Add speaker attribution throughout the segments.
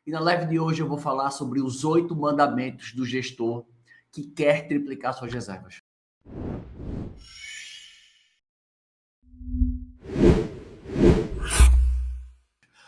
Speaker 1: E na live de hoje eu vou falar sobre os 8 mandamentos do gestor que quer triplicar suas reservas.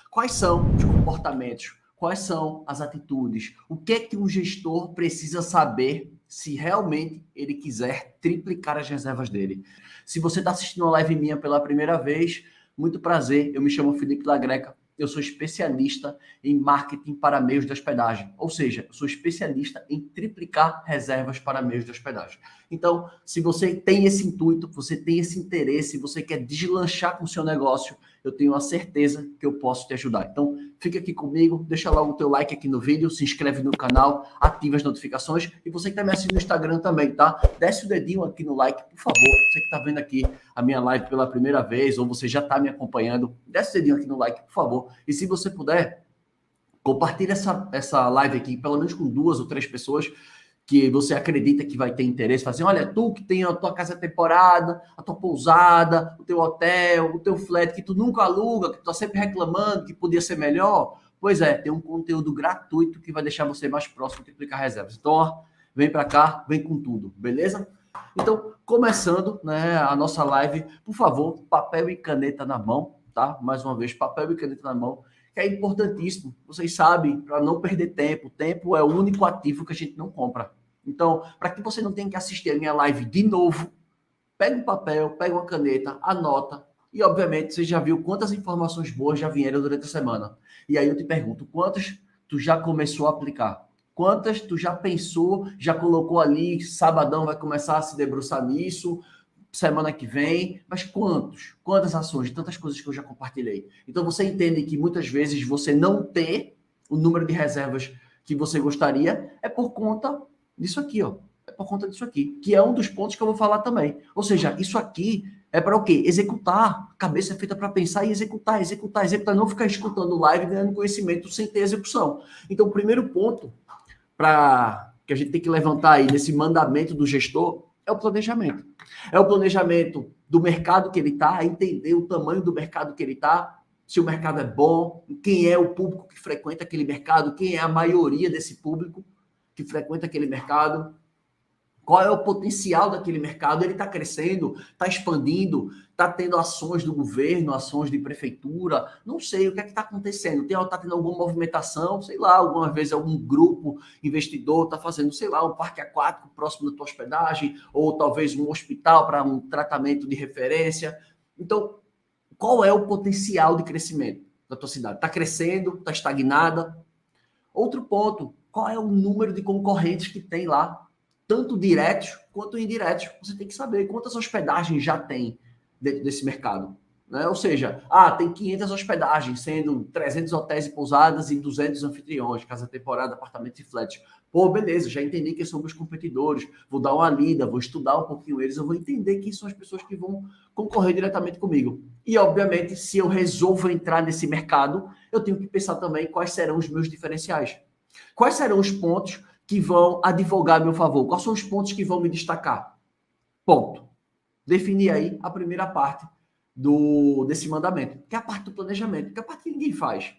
Speaker 1: Quais são os comportamentos? Quais são as atitudes? O que é que um gestor precisa saber se realmente ele quiser triplicar as reservas dele? Se você está assistindo uma live minha pela primeira vez, muito prazer, eu me chamo Felipe Lagreca, eu sou especialista em marketing para meios de hospedagem, ou seja, eu sou especialista em triplicar reservas para meios de hospedagem. Então, se você tem esse intuito, você tem esse interesse, você quer deslanchar com o seu negócio, eu tenho a certeza que eu posso te ajudar. Então, fica aqui comigo, deixa logo o teu like aqui no vídeo, se inscreve no canal, ativa as notificações e você que está me assistindo no Instagram também, tá? Desce o dedinho aqui no like, por favor. Você que está vendo aqui a minha live pela primeira vez ou você já está me acompanhando, desce o dedinho aqui no like, por favor. E se você puder, compartilha essa live aqui, pelo menos com 2 ou 3 pessoas que você acredita que vai ter interesse, fala assim, olha, tu que tem a tua casa temporada, a tua pousada, o teu hotel, o teu flat, que tu nunca aluga, que tu tá sempre reclamando, que podia ser melhor, pois é, tem um conteúdo gratuito que vai deixar você mais próximo de triplicar reservas. Então, ó, vem para cá, vem com tudo, beleza? Então, começando, né, a nossa live, por favor, papel e caneta na mão, tá? Mais uma vez, papel e caneta na mão, que é importantíssimo. Vocês sabem, para não perder tempo, o tempo é o único ativo que a gente não compra. Então, para que você não tenha que assistir a minha live de novo, pega um papel, pega uma caneta, anota. E, obviamente, você já viu quantas informações boas já vieram durante a semana. E aí eu te pergunto, quantas tu já começou a aplicar? Quantas tu já pensou, já colocou ali, sabadão vai começar a se debruçar nisso, semana que vem, mas quantas ações, tantas coisas que eu já compartilhei. Então você entende que muitas vezes você não ter o número de reservas que você gostaria é por conta disso aqui, ó. É por conta disso aqui, que é um dos pontos que eu vou falar também. Ou seja, isso aqui é para o quê? Executar. A cabeça é feita para pensar e executar, executar, executar, não ficar escutando live ganhando conhecimento sem ter execução. Então, o primeiro ponto para que a gente tem que levantar aí nesse mandamento do gestor é o planejamento. É o planejamento do mercado que ele está, entender o tamanho do mercado que ele está, se o mercado é bom, quem é o público que frequenta aquele mercado, quem é a maioria desse público que frequenta aquele mercado, qual é o potencial daquele mercado, ele está crescendo, está expandindo, está tendo ações do governo, ações de prefeitura, não sei o que é que está acontecendo, está tendo alguma movimentação, sei lá, alguma vez algum grupo investidor está fazendo, sei lá, um parque aquático próximo da tua hospedagem, ou talvez um hospital para um tratamento de referência. Então, qual é o potencial de crescimento da tua cidade? Está crescendo, está estagnada? Outro ponto, qual é o número de concorrentes que tem lá? Tanto diretos quanto indiretos. Você tem que saber quantas hospedagens já tem dentro desse mercado. Né? Ou seja, tem 500 hospedagens, sendo 300 hotéis e pousadas e 200 anfitriões, casa temporada, apartamento e flat. Pô, beleza, já entendi quem são meus competidores, vou dar uma lida, vou estudar um pouquinho eles, eu vou entender quem são as pessoas que vão concorrer diretamente comigo. E, obviamente, se eu resolvo entrar nesse mercado, eu tenho que pensar também quais serão os meus diferenciais. Quais serão os pontos que vão advogar a meu favor? Quais são os pontos que vão me destacar? Ponto. Definir aí a primeira parte desse mandamento, que é a parte do planejamento, que é a parte que ninguém faz.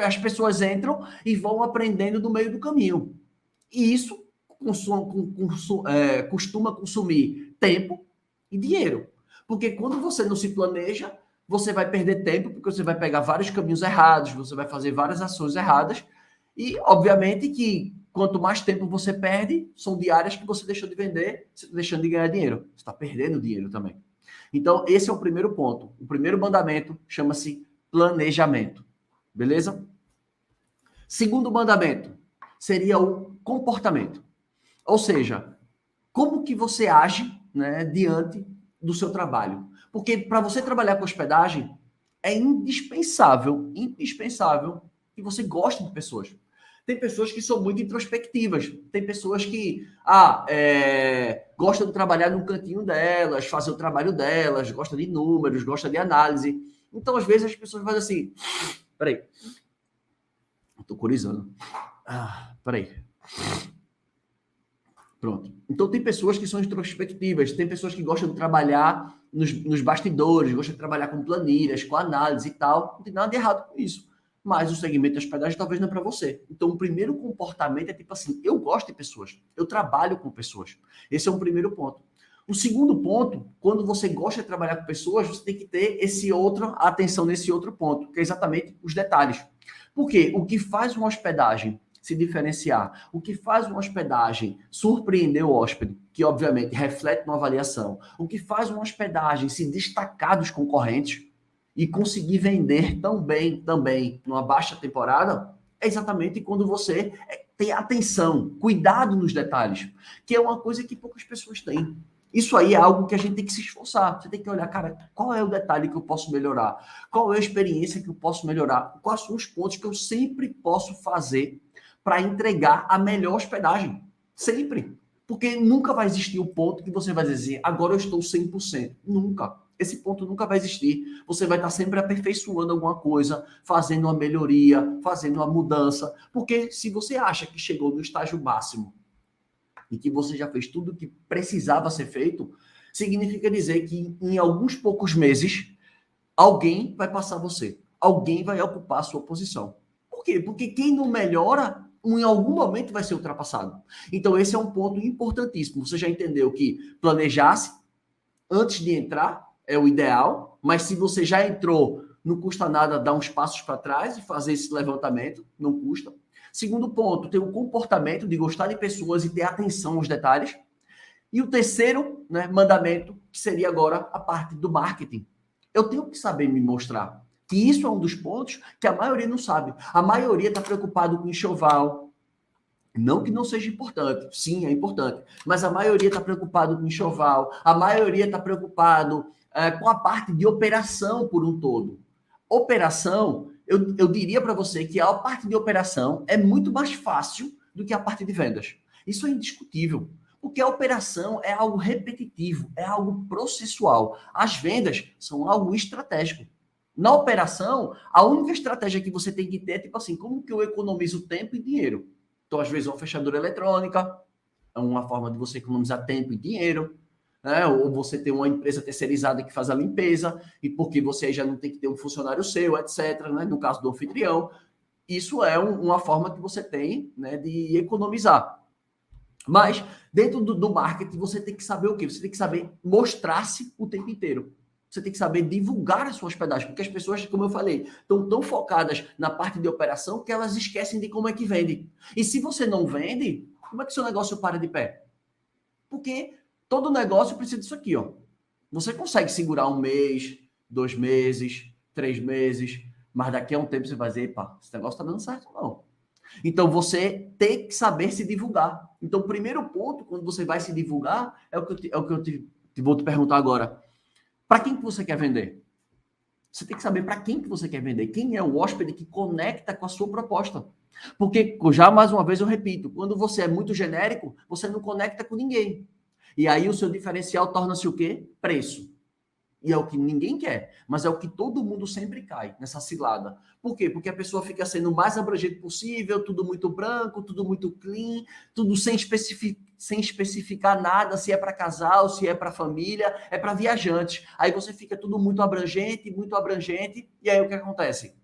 Speaker 1: As pessoas entram e vão aprendendo no meio do caminho. E isso costuma consumir tempo e dinheiro. Porque quando você não se planeja, você vai perder tempo, porque você vai pegar vários caminhos errados, você vai fazer várias ações erradas, e, obviamente, que quanto mais tempo você perde, são diárias que você deixou de vender, você está deixando de ganhar dinheiro. Você está perdendo dinheiro também. Então, esse é o primeiro ponto. O primeiro mandamento chama-se planejamento. Beleza? Segundo mandamento seria o comportamento. Ou seja, como que você age, né, diante do seu trabalho. Porque para você trabalhar com hospedagem, é indispensável que você goste de pessoas. Tem pessoas que são muito introspectivas. Tem pessoas que gostam de trabalhar no cantinho delas, fazer o trabalho delas, gostam de números, gostam de análise. Então, às vezes, as pessoas fazem assim... Peraí. Estou corizando. Peraí. Pronto. Então, tem pessoas que são introspectivas. Tem pessoas que gostam de trabalhar nos bastidores, gostam de trabalhar com planilhas, com análise e tal. Não tem nada de errado com isso. mas o segmento de hospedagem talvez não é para você. Então, o primeiro comportamento é tipo assim, eu gosto de pessoas, eu trabalho com pessoas. Esse é um primeiro ponto. O segundo ponto, quando você gosta de trabalhar com pessoas, você tem que ter atenção nesse outro ponto, que é exatamente os detalhes. Porque o que faz uma hospedagem se diferenciar, o que faz uma hospedagem surpreender o hóspede, que obviamente reflete uma avaliação, o que faz uma hospedagem se destacar dos concorrentes e conseguir vender tão bem também numa baixa temporada, é exatamente quando você tem atenção, cuidado nos detalhes, que é uma coisa que poucas pessoas têm. Isso aí é algo que a gente tem que se esforçar. Você tem que olhar, cara, qual é o detalhe que eu posso melhorar? Qual é a experiência que eu posso melhorar? Quais são os pontos que eu sempre posso fazer para entregar a melhor hospedagem? Sempre. Porque nunca vai existir o ponto que você vai dizer, agora eu estou 100%. Nunca. Esse ponto nunca vai existir. Você vai estar sempre aperfeiçoando alguma coisa, fazendo uma melhoria, fazendo uma mudança. Porque se você acha que chegou no estágio máximo e que você já fez tudo o que precisava ser feito, significa dizer que em alguns poucos meses, alguém vai passar você. Alguém vai ocupar a sua posição. Por quê? Porque quem não melhora, em algum momento vai ser ultrapassado. Então, esse é um ponto importantíssimo. Você já entendeu que planejar-se antes de entrar é o ideal, mas se você já entrou, não custa nada dar uns passos para trás e fazer esse levantamento, não custa. Segundo ponto, ter o comportamento de gostar de pessoas e ter atenção aos detalhes. E o terceiro, né, mandamento, que seria agora a parte do marketing. Eu tenho que saber me mostrar. Que isso é um dos pontos que a maioria não sabe. A maioria está preocupado com enxoval. Não que não seja importante. Sim, é importante. Mas a maioria está preocupado com enxoval. A maioria está preocupado com a parte de operação por um todo. Operação, eu diria para você que a parte de operação é muito mais fácil do que a parte de vendas. Isso é indiscutível. Porque a operação é algo repetitivo, é algo processual. As vendas são algo estratégico. Na operação, a única estratégia que você tem que ter é tipo assim, como que eu economizo tempo e dinheiro? Então, às vezes, uma fechadura eletrônica é uma forma de você economizar tempo e dinheiro, né? Ou você tem uma empresa terceirizada que faz a limpeza, e porque você já não tem que ter um funcionário seu, etc., né? No caso do anfitrião. Isso é uma forma que você tem, né, de economizar. Mas, dentro do marketing, você tem que saber o quê? Você tem que saber mostrar-se o tempo inteiro. Você tem que saber divulgar a sua hospedagem, porque as pessoas, como eu falei, estão tão focadas na parte de operação que elas esquecem de como é que vende. E se você não vende, como é que seu negócio para de pé? Porque todo negócio precisa disso aqui, ó. Você consegue segurar 1 mês, 2 meses, 3 meses, mas daqui a um tempo você vai dizer, epa, esse negócio tá dando certo, não. Então, você tem que saber se divulgar. Então, o primeiro ponto, quando você vai se divulgar, é o que eu vou te perguntar agora. Para quem que você quer vender? Você tem que saber para quem que você quer vender. Quem é o hóspede que conecta com a sua proposta. Porque, já mais uma vez eu repito, quando você é muito genérico, você não conecta com ninguém. E aí o seu diferencial torna-se o quê? Preço. E é o que ninguém quer, mas é o que todo mundo sempre cai, nessa cilada. Por quê? Porque a pessoa fica sendo o mais abrangente possível, tudo muito branco, tudo muito clean, tudo sem especificar nada, se é para casal, se é para família, é para viajantes. Aí você fica tudo muito abrangente, e aí o que acontece?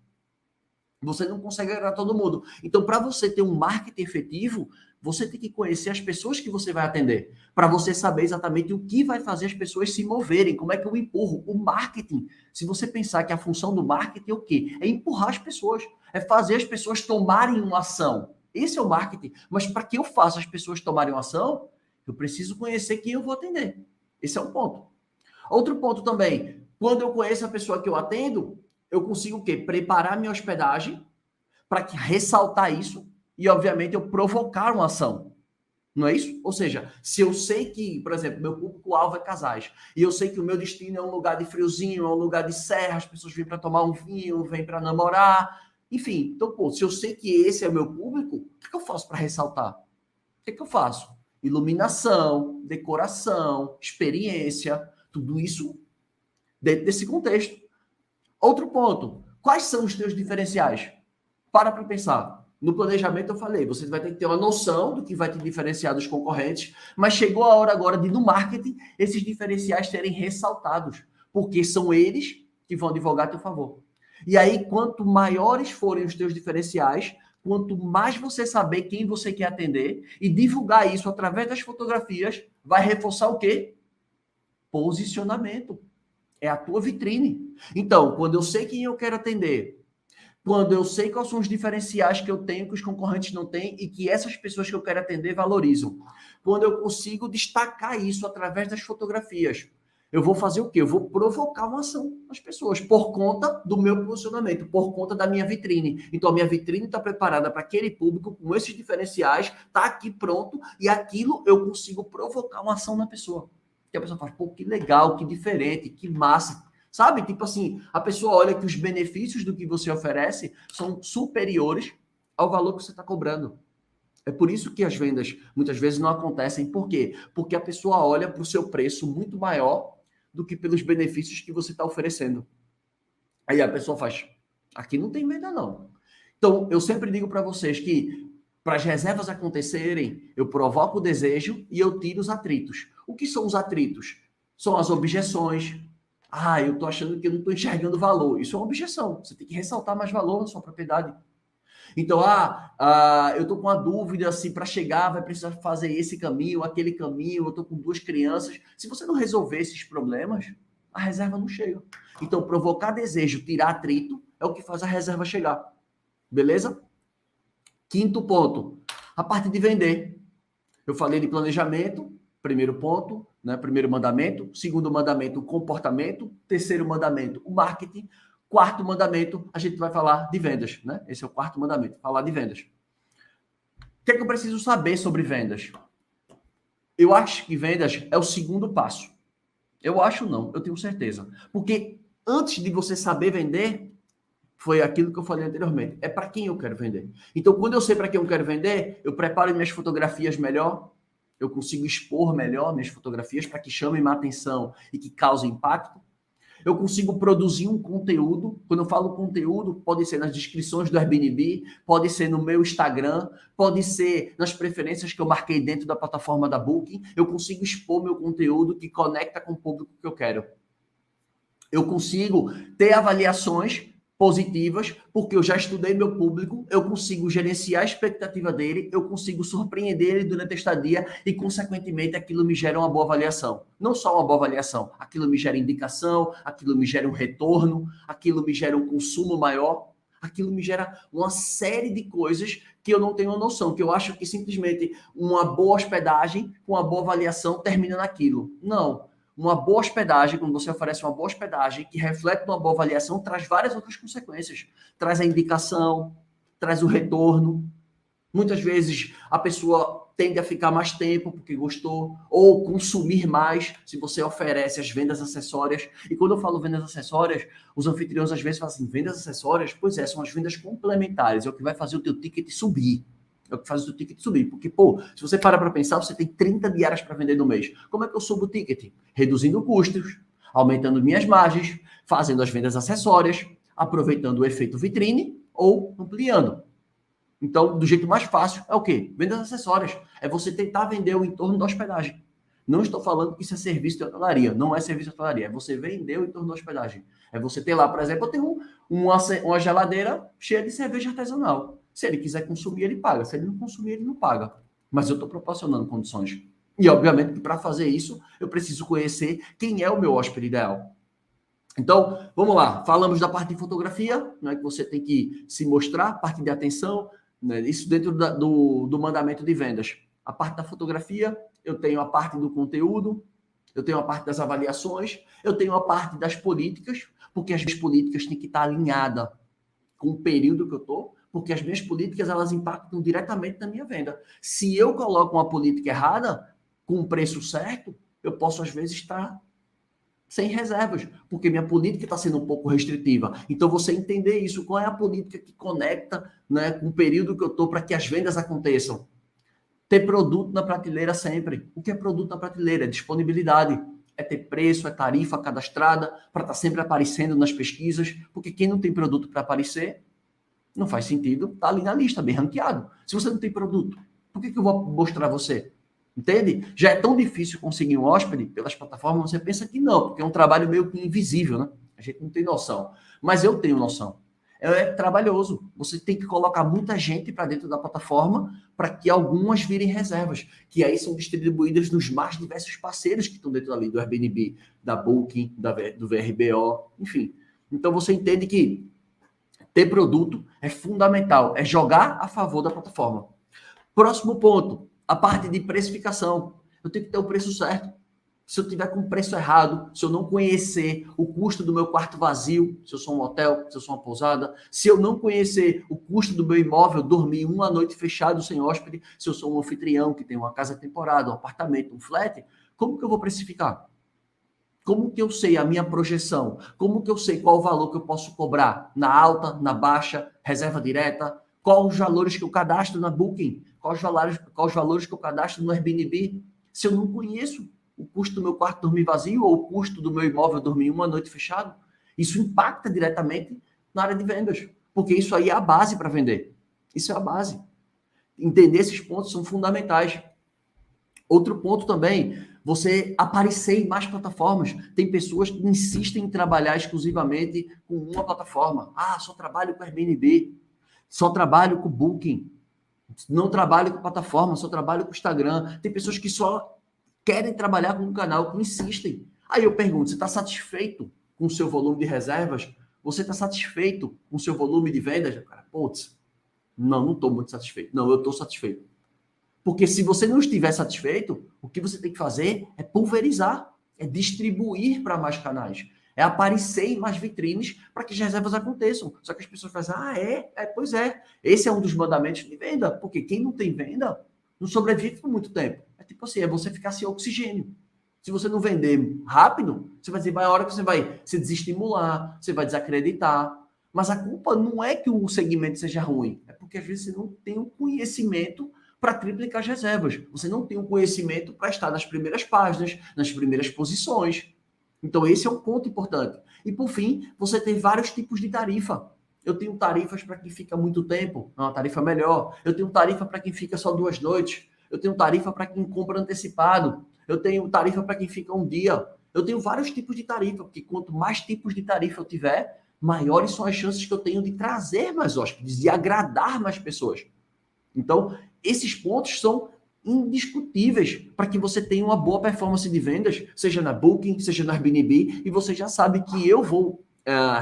Speaker 1: Você não consegue agradar todo mundo. Então, para você ter um marketing efetivo, você tem que conhecer as pessoas que você vai atender, para você saber exatamente o que vai fazer as pessoas se moverem, como é que eu empurro. O marketing, se você pensar que a função do marketing é o quê? É empurrar as pessoas, é fazer as pessoas tomarem uma ação. Esse é o marketing. Mas para que eu faça as pessoas tomarem uma ação, eu preciso conhecer quem eu vou atender. Esse é um ponto. Outro ponto também, quando eu conheço a pessoa que eu atendo, eu consigo o quê? Preparar minha hospedagem para ressaltar isso e, obviamente, eu provocar uma ação. Não é isso? Ou seja, se eu sei que, por exemplo, meu público-alvo é casais, e eu sei que o meu destino é um lugar de friozinho, é um lugar de serra, as pessoas vêm para tomar um vinho, vêm para namorar, enfim. Então, pô, se eu sei que esse é o meu público, o que eu faço para ressaltar? O que eu faço? Iluminação, decoração, experiência, tudo isso dentro desse contexto. Outro ponto, quais são os teus diferenciais? Para pensar. No planejamento eu falei, você vai ter que ter uma noção do que vai te diferenciar dos concorrentes, mas chegou a hora agora de, no marketing, esses diferenciais serem ressaltados, porque são eles que vão advogar a teu favor. E aí, quanto maiores forem os teus diferenciais, quanto mais você saber quem você quer atender e divulgar isso através das fotografias, vai reforçar o quê? Posicionamento. É a tua vitrine. Então, quando eu sei quem eu quero atender, quando eu sei quais são os diferenciais que eu tenho que os concorrentes não têm e que essas pessoas que eu quero atender valorizam. Quando eu consigo destacar isso através das fotografias, eu vou fazer o quê? Eu vou provocar uma ação nas pessoas por conta do meu posicionamento, por conta da minha vitrine. Então, a minha vitrine está preparada para aquele público com esses diferenciais, está aqui pronto e aquilo eu consigo provocar uma ação na pessoa. Que a pessoa fala, pô, que legal, que diferente, que massa. Sabe? Tipo assim, a pessoa olha que os benefícios do que você oferece são superiores ao valor que você está cobrando. É por isso que as vendas muitas vezes não acontecem. Por quê? Porque a pessoa olha para o seu preço muito maior do que pelos benefícios que você está oferecendo. Aí a pessoa faz, aqui não tem venda não. Então, eu sempre digo para vocês que para as reservas acontecerem, eu provoco o desejo e eu tiro os atritos. O que são os atritos? São as objeções. Ah, eu estou achando que eu não estou enxergando valor. Isso é uma objeção. Você tem que ressaltar mais valor na sua propriedade. Então, eu estou com uma dúvida se para chegar vai precisar fazer esse caminho, aquele caminho, eu estou com 2 crianças. Se você não resolver esses problemas, a reserva não chega. Então, provocar desejo, tirar atrito, é o que faz a reserva chegar. Beleza? Quinto ponto, a parte de vender. Eu falei de planejamento, primeiro ponto, né? Primeiro mandamento. Segundo mandamento, o comportamento. Terceiro mandamento, o marketing. Quarto mandamento, a gente vai falar de vendas, né? Esse é o quarto mandamento, falar de vendas. O que é que eu preciso saber sobre vendas? Eu acho que vendas é o segundo passo. Eu acho não, eu tenho certeza. Porque antes de você saber vender, foi aquilo que eu falei anteriormente. É para quem eu quero vender. Então, quando eu sei para quem eu quero vender, eu preparo minhas fotografias melhor, eu consigo expor melhor minhas fotografias para que chamem minha atenção e que causem impacto. Eu consigo produzir um conteúdo. Quando eu falo conteúdo, pode ser nas descrições do Airbnb, pode ser no meu Instagram, pode ser nas preferências que eu marquei dentro da plataforma da Booking. Eu consigo expor meu conteúdo que conecta com o público que eu quero. Eu consigo ter avaliações positivas, porque eu já estudei meu público, eu consigo gerenciar a expectativa dele, eu consigo surpreender ele durante a estadia e, consequentemente, aquilo me gera uma boa avaliação. Não só uma boa avaliação, aquilo me gera indicação, aquilo me gera um retorno, aquilo me gera um consumo maior, aquilo me gera uma série de coisas que eu não tenho noção, que eu acho que simplesmente uma boa hospedagem com uma boa avaliação termina naquilo. Não. Uma boa hospedagem, quando você oferece uma boa hospedagem que reflete uma boa avaliação, traz várias outras consequências. Traz a indicação, traz o retorno. Muitas vezes a pessoa tende a ficar mais tempo porque gostou, ou consumir mais se você oferece as vendas acessórias. E quando eu falo vendas acessórias, os anfitriões às vezes falam assim, vendas acessórias? Pois é, são as vendas complementares, é o que vai fazer o teu ticket subir. É o que faz o teu ticket subir. Porque, pô, se você para pensar, você tem 30 diárias para vender no mês. Como é que eu subo o ticket? Reduzindo custos, aumentando minhas margens, fazendo as vendas acessórias, aproveitando o efeito vitrine ou ampliando. Então, do jeito mais fácil é o quê? Vendas acessórias. É você tentar vender o entorno da hospedagem. Não estou falando que isso é serviço de hotelaria. Não é serviço de hotelaria. É você vender o entorno da hospedagem. É você ter lá, por exemplo, eu tenho uma geladeira cheia de cerveja artesanal. Se ele quiser consumir, ele paga. Se ele não consumir, ele não paga. Mas eu estou proporcionando condições. E, obviamente, que para fazer isso, eu preciso conhecer quem é o meu hóspede ideal. Então, vamos lá. Falamos da parte de fotografia, né, que você tem que se mostrar, parte de atenção, né, isso dentro do mandamento de vendas. A parte da fotografia, eu tenho a parte do conteúdo, eu tenho a parte das avaliações, eu tenho a parte das políticas, porque as minhas políticas têm que estar alinhadas com o período que eu estou, porque as minhas políticas, elas impactam diretamente na minha venda. Se eu coloco uma política errada, com o preço certo, eu posso, às vezes, estar sem reservas, porque minha política está sendo um pouco restritiva. Então, você entender isso, qual é a política que conecta, né, com o período que eu estou para que as vendas aconteçam. Ter produto na prateleira sempre. O que é produto na prateleira? É disponibilidade. É ter preço, é tarifa cadastrada, para estar sempre aparecendo nas pesquisas, porque quem não tem produto para aparecer, não faz sentido estar ali na lista, bem ranqueado. Se você não tem produto, por que eu vou mostrar você? Entende? Já é tão difícil conseguir um hóspede pelas plataformas, você pensa que não, porque é um trabalho meio que invisível, né? A gente não tem noção. mas eu tenho noção. É trabalhoso. Você tem que colocar muita gente para dentro da plataforma para que algumas virem reservas, que aí são distribuídas nos mais diversos parceiros que estão dentro ali do Airbnb, da Booking, do VRBO, enfim. Então você entende que ter produto é fundamental, é jogar a favor da plataforma. Próximo ponto, a parte de precificação. Eu tenho que ter o preço certo. Se eu tiver com o preço errado, se eu não conhecer o custo do meu quarto vazio, se eu sou um hotel, se eu sou uma pousada, se eu não conhecer o custo do meu imóvel, dormir uma noite fechado sem hóspede, se eu sou um anfitrião que tem uma casa temporada, um apartamento, um flat, como que eu vou precificar? Como que eu sei a minha projeção? Como que eu sei qual o valor que eu posso cobrar? Na alta, na baixa, reserva direta? Quais os valores que eu cadastro na Booking? Quais os valores que eu cadastro no Airbnb? Se eu não conheço o custo do meu quarto dormir vazio ou o custo do meu imóvel dormir uma noite fechado, isso impacta diretamente na área de vendas, porque isso aí é a base para vender. Isso é a base. Entender esses pontos são fundamentais. Outro ponto também, você aparecer em mais plataformas. Tem pessoas que insistem em trabalhar exclusivamente com uma plataforma. Ah, só trabalho com Airbnb, só trabalho com Booking, não trabalho com plataforma, só trabalho com Instagram. Tem pessoas que só querem trabalhar com um canal, que insistem. Aí eu pergunto, você está satisfeito com o seu volume de reservas? Você está satisfeito com o seu volume de vendas? Cara, putz, não estou muito satisfeito. Não, eu estou satisfeito. Porque se você não estiver satisfeito, o que você tem que fazer é pulverizar, é distribuir para mais canais, é aparecer em mais vitrines para que as reservas aconteçam. Só que as pessoas fazem, pois é. Esse é um dos mandamentos de venda, porque quem não tem venda não sobrevive por muito tempo. É tipo assim, é você ficar sem oxigênio. Se você não vender rápido, você vai dizer, vai a hora que você vai se desestimular, você vai desacreditar. Mas a culpa não é que o segmento seja ruim, é porque às vezes você não tem o conhecimento para triplicar as reservas. Você não tem o conhecimento para estar nas primeiras páginas, nas primeiras posições. Então, esse é um ponto importante. E, por fim, você tem vários tipos de tarifa. Eu tenho tarifas para quem fica muito tempo, é uma tarifa melhor. Eu tenho tarifa para quem fica só 2 noites. Eu tenho tarifa para quem compra antecipado. Eu tenho tarifa para quem fica um dia. Eu tenho vários tipos de tarifa, porque quanto mais tipos de tarifa eu tiver, maiores são as chances que eu tenho de trazer mais hóspedes, de agradar mais pessoas. Então, esses pontos são indiscutíveis para que você tenha uma boa performance de vendas, seja na Booking, seja na Airbnb, e você já sabe que eu vou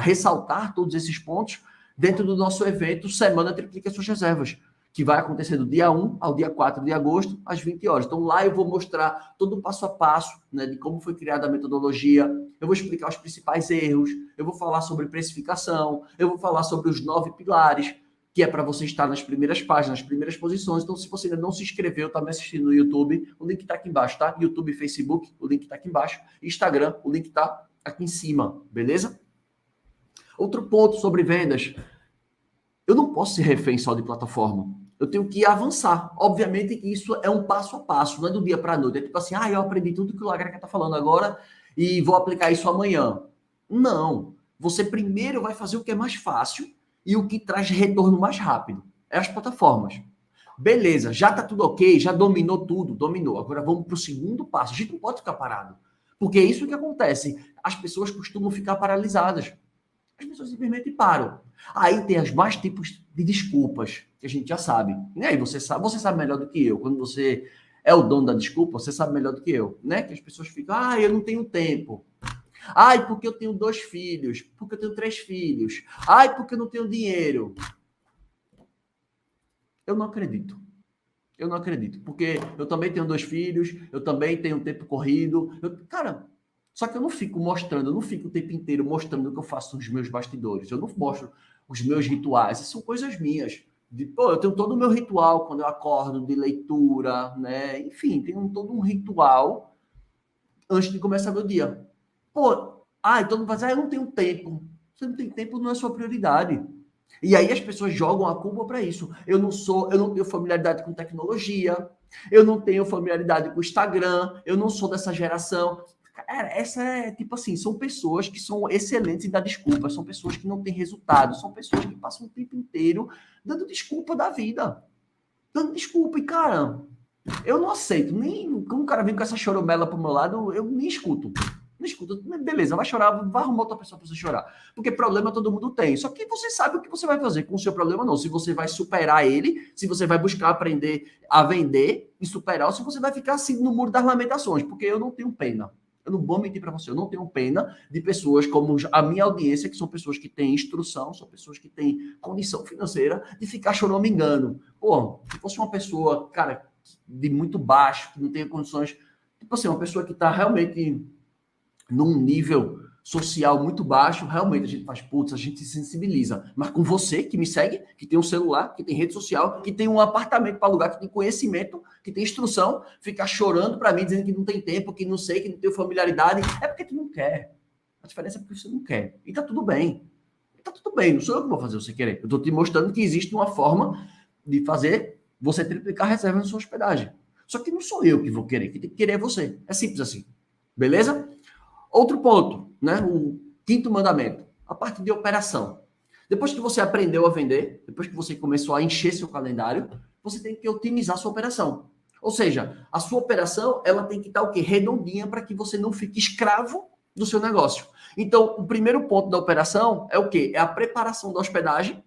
Speaker 1: ressaltar todos esses pontos dentro do nosso evento Semana Triplica Suas Reservas, que vai acontecer do dia 1 ao dia 4 de agosto, às 20 horas. Então, lá eu vou mostrar todo o passo a passo, né, de como foi criada a metodologia, eu vou explicar os principais erros, eu vou falar sobre precificação, eu vou falar sobre os 9 pilares, que é para você estar nas primeiras páginas, nas primeiras posições. Então, se você ainda não se inscreveu, está me assistindo no YouTube, o link está aqui embaixo, tá? YouTube e Facebook, o link está aqui embaixo. Instagram, o link está aqui em cima, beleza? Outro ponto sobre vendas. Eu não posso ser refém só de plataforma. Eu tenho que avançar. Obviamente que isso é um passo a passo, não é do dia para a noite. É tipo assim, eu aprendi tudo que o Lagreca está falando agora e vou aplicar isso amanhã. Não. Você primeiro vai fazer o que é mais fácil e o que traz retorno mais rápido. É as plataformas. Beleza, já está tudo ok, já dominou tudo, dominou. Agora vamos para o segundo passo. A gente não pode ficar parado. Porque é isso que acontece. As pessoas costumam ficar paralisadas. As pessoas simplesmente param. Aí tem os mais tipos de desculpas, que a gente já sabe. E aí você sabe melhor do que eu. Quando você é o dono da desculpa, você sabe melhor do que eu, né? Que as pessoas ficam, eu não tenho tempo. Porque eu tenho 2 filhos. Porque eu tenho 3 filhos. Porque eu não tenho dinheiro. Eu não acredito. Eu não acredito. Porque eu também tenho 2 filhos, eu também tenho tempo corrido. Cara, só que eu não fico mostrando, eu não fico o tempo inteiro mostrando o que eu faço nos meus bastidores. Eu não mostro os meus rituais. Essas são coisas minhas. Eu tenho todo o meu ritual quando eu acordo, de leitura, né? Enfim, tenho todo um ritual antes de começar meu dia. Então não vai dizer, eu não tenho tempo. Você não tem tempo, não é sua prioridade. E aí as pessoas jogam a culpa para isso. Eu não tenho familiaridade com tecnologia, eu não tenho familiaridade com o Instagram, eu não sou dessa geração. Cara, essa é tipo assim, são pessoas que são excelentes em dar desculpa, são pessoas que não têm resultado, são pessoas que passam o tempo inteiro dando desculpa da vida. Dando desculpa, e cara, eu não aceito, nem quando o cara vem com essa choromela pro meu lado, eu nem escuto. Não escuta, beleza, vai chorar, vai arrumar outra pessoa para você chorar. Porque problema todo mundo tem. Só que você sabe o que você vai fazer com o seu problema, não. Se você vai superar ele, se você vai buscar aprender a vender e superar, ou se você vai ficar assim no muro das lamentações. Porque eu não tenho pena. Eu não vou mentir para você, eu não tenho pena de pessoas como a minha audiência, que são pessoas que têm instrução, são pessoas que têm condição financeira, de ficar choramingando. Pô, se fosse uma pessoa, cara, de muito baixo, que não tenha condições, tipo assim, uma pessoa que está realmente num nível social muito baixo, realmente a gente faz, putz, a gente se sensibiliza. Mas com você que me segue, que tem um celular, que tem rede social, que tem um apartamento para alugar, que tem conhecimento, que tem instrução, ficar chorando para mim, dizendo que não tem tempo, que não sei, que não tem familiaridade, é porque tu não quer. A diferença é porque você não quer. E tá tudo bem. Tá tudo bem, não sou eu que vou fazer você querer. Eu tô te mostrando que existe uma forma de fazer você triplicar a reserva na sua hospedagem. Só que não sou eu que vou querer, que tem que querer é você. É simples assim. Beleza? Outro ponto, né? O quinto mandamento, a parte de operação. Depois que você aprendeu a vender, depois que você começou a encher seu calendário, você tem que otimizar sua operação. Ou seja, a sua operação, ela tem que estar o quê? Redondinha para que você não fique escravo do seu negócio. Então, o primeiro ponto da operação é o quê? É a preparação da hospedagem,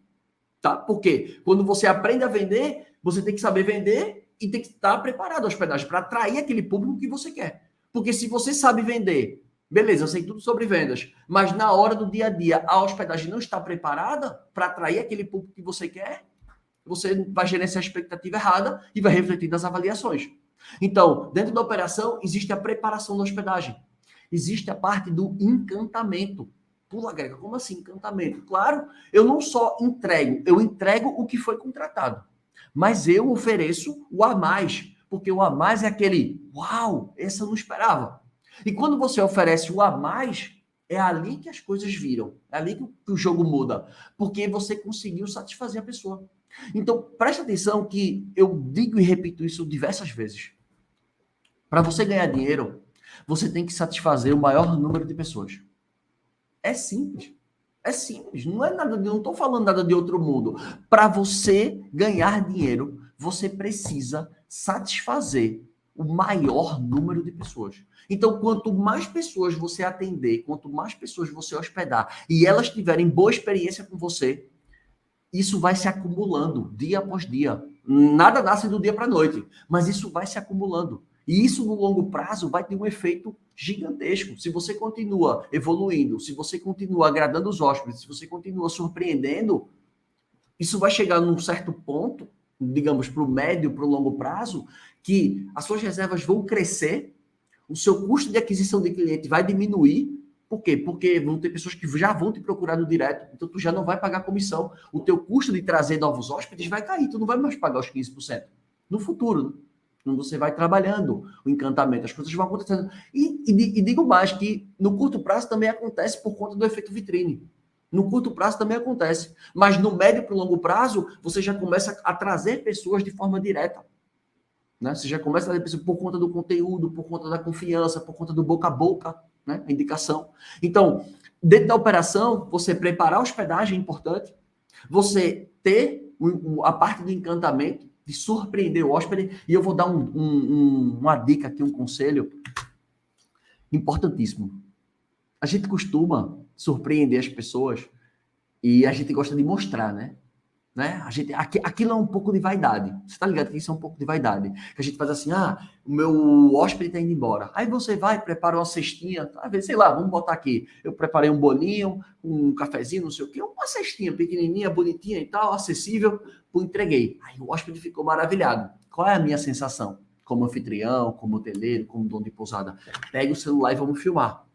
Speaker 1: tá? Porque quando você aprende a vender, você tem que saber vender e tem que estar preparado a hospedagem para atrair aquele público que você quer. Porque se você sabe vender, beleza, eu sei tudo sobre vendas, mas na hora do dia a dia a hospedagem não está preparada para atrair aquele público que você quer, você vai gerenciar a expectativa errada e vai refletir nas avaliações. Então, dentro da operação, existe a preparação da hospedagem. Existe a parte do encantamento. Pula, Grega, como assim encantamento? Claro, eu não só entrego, eu entrego o que foi contratado, mas eu ofereço o a mais, porque o a mais é aquele, uau, esse eu não esperava. E quando você oferece o a mais, é ali que as coisas viram, é ali que o jogo muda, porque você conseguiu satisfazer a pessoa. Então, preste atenção que eu digo e repito isso diversas vezes. Para você ganhar dinheiro, você tem que satisfazer o maior número de pessoas. É simples. É simples. Não é nada, não estou falando nada de outro mundo. Para você ganhar dinheiro, você precisa satisfazer o maior número de pessoas. Então, quanto mais pessoas você atender, quanto mais pessoas você hospedar e elas tiverem boa experiência com você, isso vai se acumulando dia após dia. Nada nasce do dia para a noite, mas isso vai se acumulando. E isso, no longo prazo, vai ter um efeito gigantesco. Se você continua evoluindo, se você continua agradando os hóspedes, se você continua surpreendendo, isso vai chegar num certo ponto, digamos, para o médio, para o longo prazo, que as suas reservas vão crescer, o seu custo de aquisição de cliente vai diminuir. Por quê? Porque vão ter pessoas que já vão te procurar no direto, então tu já não vai pagar comissão. O teu custo de trazer novos hóspedes vai cair, tu não vai mais pagar os 15%. No futuro, quando você vai trabalhando o encantamento, as coisas vão acontecendo. E digo mais, que no curto prazo também acontece por conta do efeito vitrine. No curto prazo também acontece. Mas no médio para o longo prazo, você já começa a trazer pessoas de forma direta. Né? Você já começa a trazer pessoas por conta do conteúdo, por conta da confiança, por conta do boca a boca, né? A indicação. Então, dentro da operação, você preparar a hospedagem é importante. Você ter a parte do encantamento, de surpreender o hóspede. E eu vou dar uma dica aqui, um conselho importantíssimo. A gente costuma surpreender as pessoas e a gente gosta de mostrar, né? Aquilo é um pouco de vaidade. Você tá ligado que isso é um pouco de vaidade. Que a gente faz assim, o meu hóspede tá indo embora. Aí você vai, prepara uma cestinha, sei lá, vamos botar aqui. Eu preparei um bolinho, um cafezinho, não sei o quê, uma cestinha pequenininha, bonitinha e tal, acessível, entreguei. Aí o hóspede ficou maravilhado. Qual é a minha sensação? Como anfitrião, como hoteleiro, como dono de pousada? Pega o celular e vamos filmar.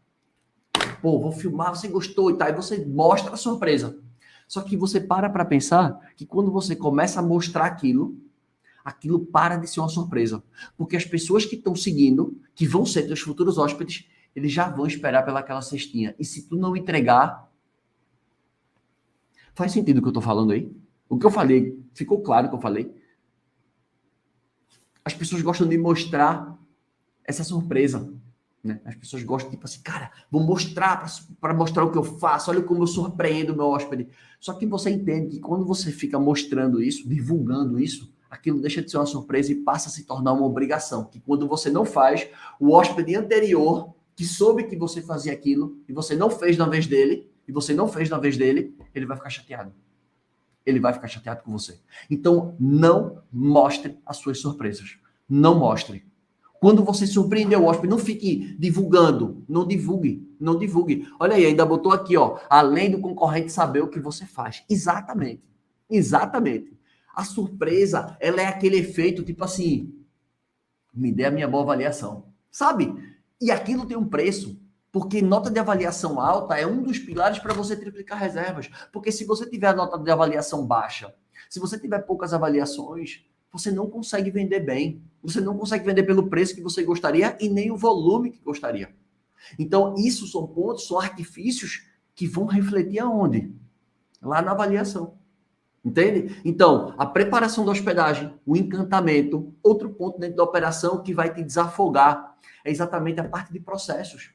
Speaker 1: Pô, vou filmar, você gostou e tal. Aí você mostra a surpresa. Só que você para pensar que quando você começa a mostrar aquilo para de ser uma surpresa. Porque as pessoas que estão seguindo, que vão ser teus futuros hóspedes, eles já vão esperar pelaquela cestinha. E se tu não entregar... Faz sentido o que eu estou falando aí? O que eu falei, ficou claro o que eu falei? As pessoas gostam de mostrar essa surpresa. Né? As pessoas gostam, tipo assim, cara, vou mostrar para mostrar o que eu faço, olha como eu surpreendo o meu hóspede. Só que você entende que quando você fica mostrando isso, divulgando isso, aquilo deixa de ser uma surpresa e passa a se tornar uma obrigação. Que quando você não faz, o hóspede anterior, que soube que você fazia aquilo e você não fez na vez dele, ele vai ficar chateado. Ele vai ficar chateado com você. Então, não mostre as suas surpresas. Não mostre. Quando você surpreender o hóspede, não fique divulgando. Não divulgue. Não divulgue. Olha aí, ainda botou aqui, ó. Além do concorrente saber o que você faz. Exatamente. Exatamente. A surpresa, ela é aquele efeito, tipo assim, me dê a minha boa avaliação. Sabe? E aquilo tem um preço. Porque nota de avaliação alta é um dos pilares para você triplicar reservas. Porque se você tiver a nota de avaliação baixa, se você tiver poucas avaliações, você não consegue vender bem. Você não consegue vender pelo preço que você gostaria e nem o volume que gostaria. Então, isso são pontos, são artifícios que vão refletir aonde? Lá na avaliação. Entende? Então, a preparação da hospedagem, o encantamento, outro ponto dentro da operação que vai te desafogar é exatamente a parte de processos.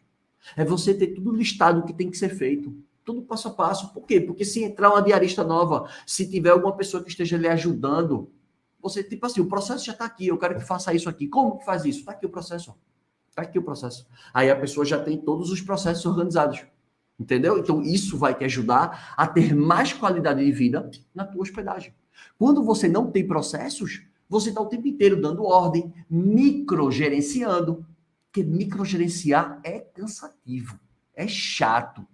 Speaker 1: É você ter tudo listado o que tem que ser feito. Tudo passo a passo. Por quê? Porque se entrar uma diarista nova, se tiver alguma pessoa que esteja lhe ajudando, você, tipo assim, o processo já está aqui, eu quero que faça isso aqui. Como que faz isso? Está aqui o processo. Está aqui o processo. Aí a pessoa já tem todos os processos organizados. Entendeu? Então, isso vai te ajudar a ter mais qualidade de vida na tua hospedagem. Quando você não tem processos, você está o tempo inteiro dando ordem, microgerenciando. Porque microgerenciar é cansativo, é chato.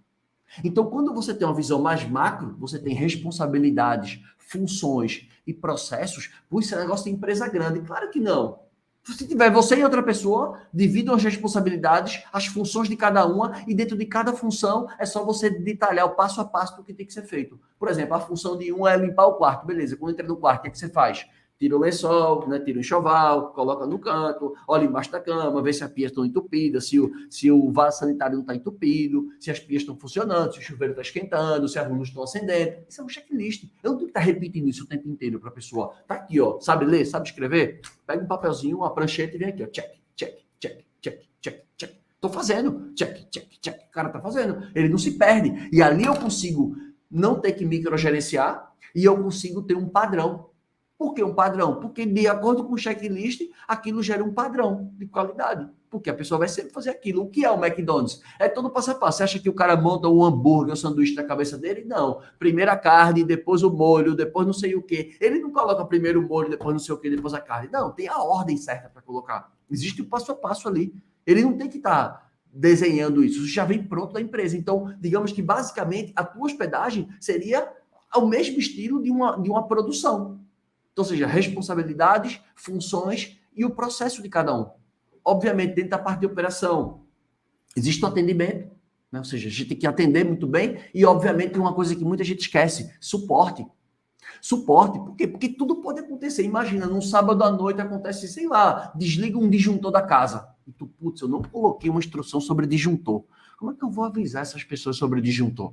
Speaker 1: Então, quando você tem uma visão mais macro, você tem responsabilidades, funções e processos. Por isso, é negócio de empresa grande. Claro que não. Se tiver você e outra pessoa, dividam as responsabilidades, as funções de cada uma, e dentro de cada função é só você detalhar o passo a passo do que tem que ser feito. Por exemplo, a função de um é limpar o quarto. Beleza, quando entra no quarto, o que é que você faz? Tira o lençol, né? Tira o enxoval, coloca no canto, olha embaixo da cama, vê se as pias estão entupidas, se o vaso sanitário não está entupido, se as pias estão funcionando, se o chuveiro está esquentando, se as luzes estão acendendo. Isso é um checklist. Eu não tenho que estar repetindo isso o tempo inteiro para a pessoa. Tá aqui, ó. Sabe ler? Sabe escrever? Pega um papelzinho, uma prancheta e vem aqui, ó. Check, check, check, check, check, check. Tô fazendo. Check, check, check. O cara tá fazendo. Ele não se perde. E ali eu consigo não ter que microgerenciar e eu consigo ter um padrão. Por que um padrão? Porque, de acordo com o checklist, aquilo gera um padrão de qualidade. Porque a pessoa vai sempre fazer aquilo. O que é o McDonald's? É todo passo a passo. Você acha que o cara monta um hambúrguer, um sanduíche na cabeça dele? Não. Primeiro a carne, depois o molho, depois não sei o quê. Ele não coloca primeiro o molho, depois não sei o quê, depois a carne. Não, tem a ordem certa para colocar. Existe o passo a passo ali. Ele não tem que estar desenhando isso. Isso já vem pronto da empresa. Então, digamos que, basicamente, a tua hospedagem seria ao mesmo estilo de uma produção. Então, ou seja, responsabilidades, funções e o processo de cada um. Obviamente, dentro da parte de operação, existe o atendimento, né? Ou seja, a gente tem que atender muito bem e, obviamente, uma coisa que muita gente esquece, suporte. Suporte, por quê? Porque tudo pode acontecer. Imagina, num sábado à noite acontece, sei lá, desliga um disjuntor da casa. E tu, putz, eu não coloquei uma instrução sobre disjuntor. Como é que eu vou avisar essas pessoas sobre disjuntor?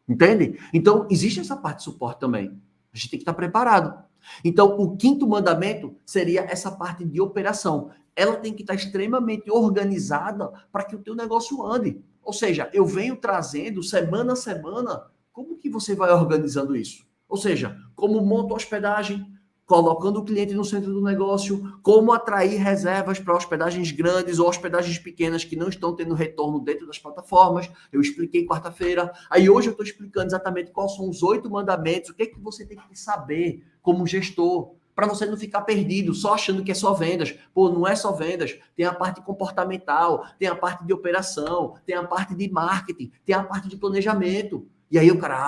Speaker 1: Entende? Então, existe essa parte de suporte também. A gente tem que estar preparado. Então, o quinto mandamento seria essa parte de operação. Ela tem que estar extremamente organizada para que o teu negócio ande. Ou seja, eu venho trazendo semana a semana como que você vai organizando isso. Ou seja, como monta a hospedagem, colocando o cliente no centro do negócio, como atrair reservas para hospedagens grandes ou hospedagens pequenas que não estão tendo retorno dentro das plataformas. Eu expliquei quarta-feira. Aí hoje eu estou explicando exatamente quais são os 8 mandamentos, o que é que você tem que saber como gestor, para você não ficar perdido, só achando que é só vendas. Pô, não é só vendas. Tem a parte comportamental, tem a parte de operação, tem a parte de marketing, tem a parte de planejamento. E aí o cara,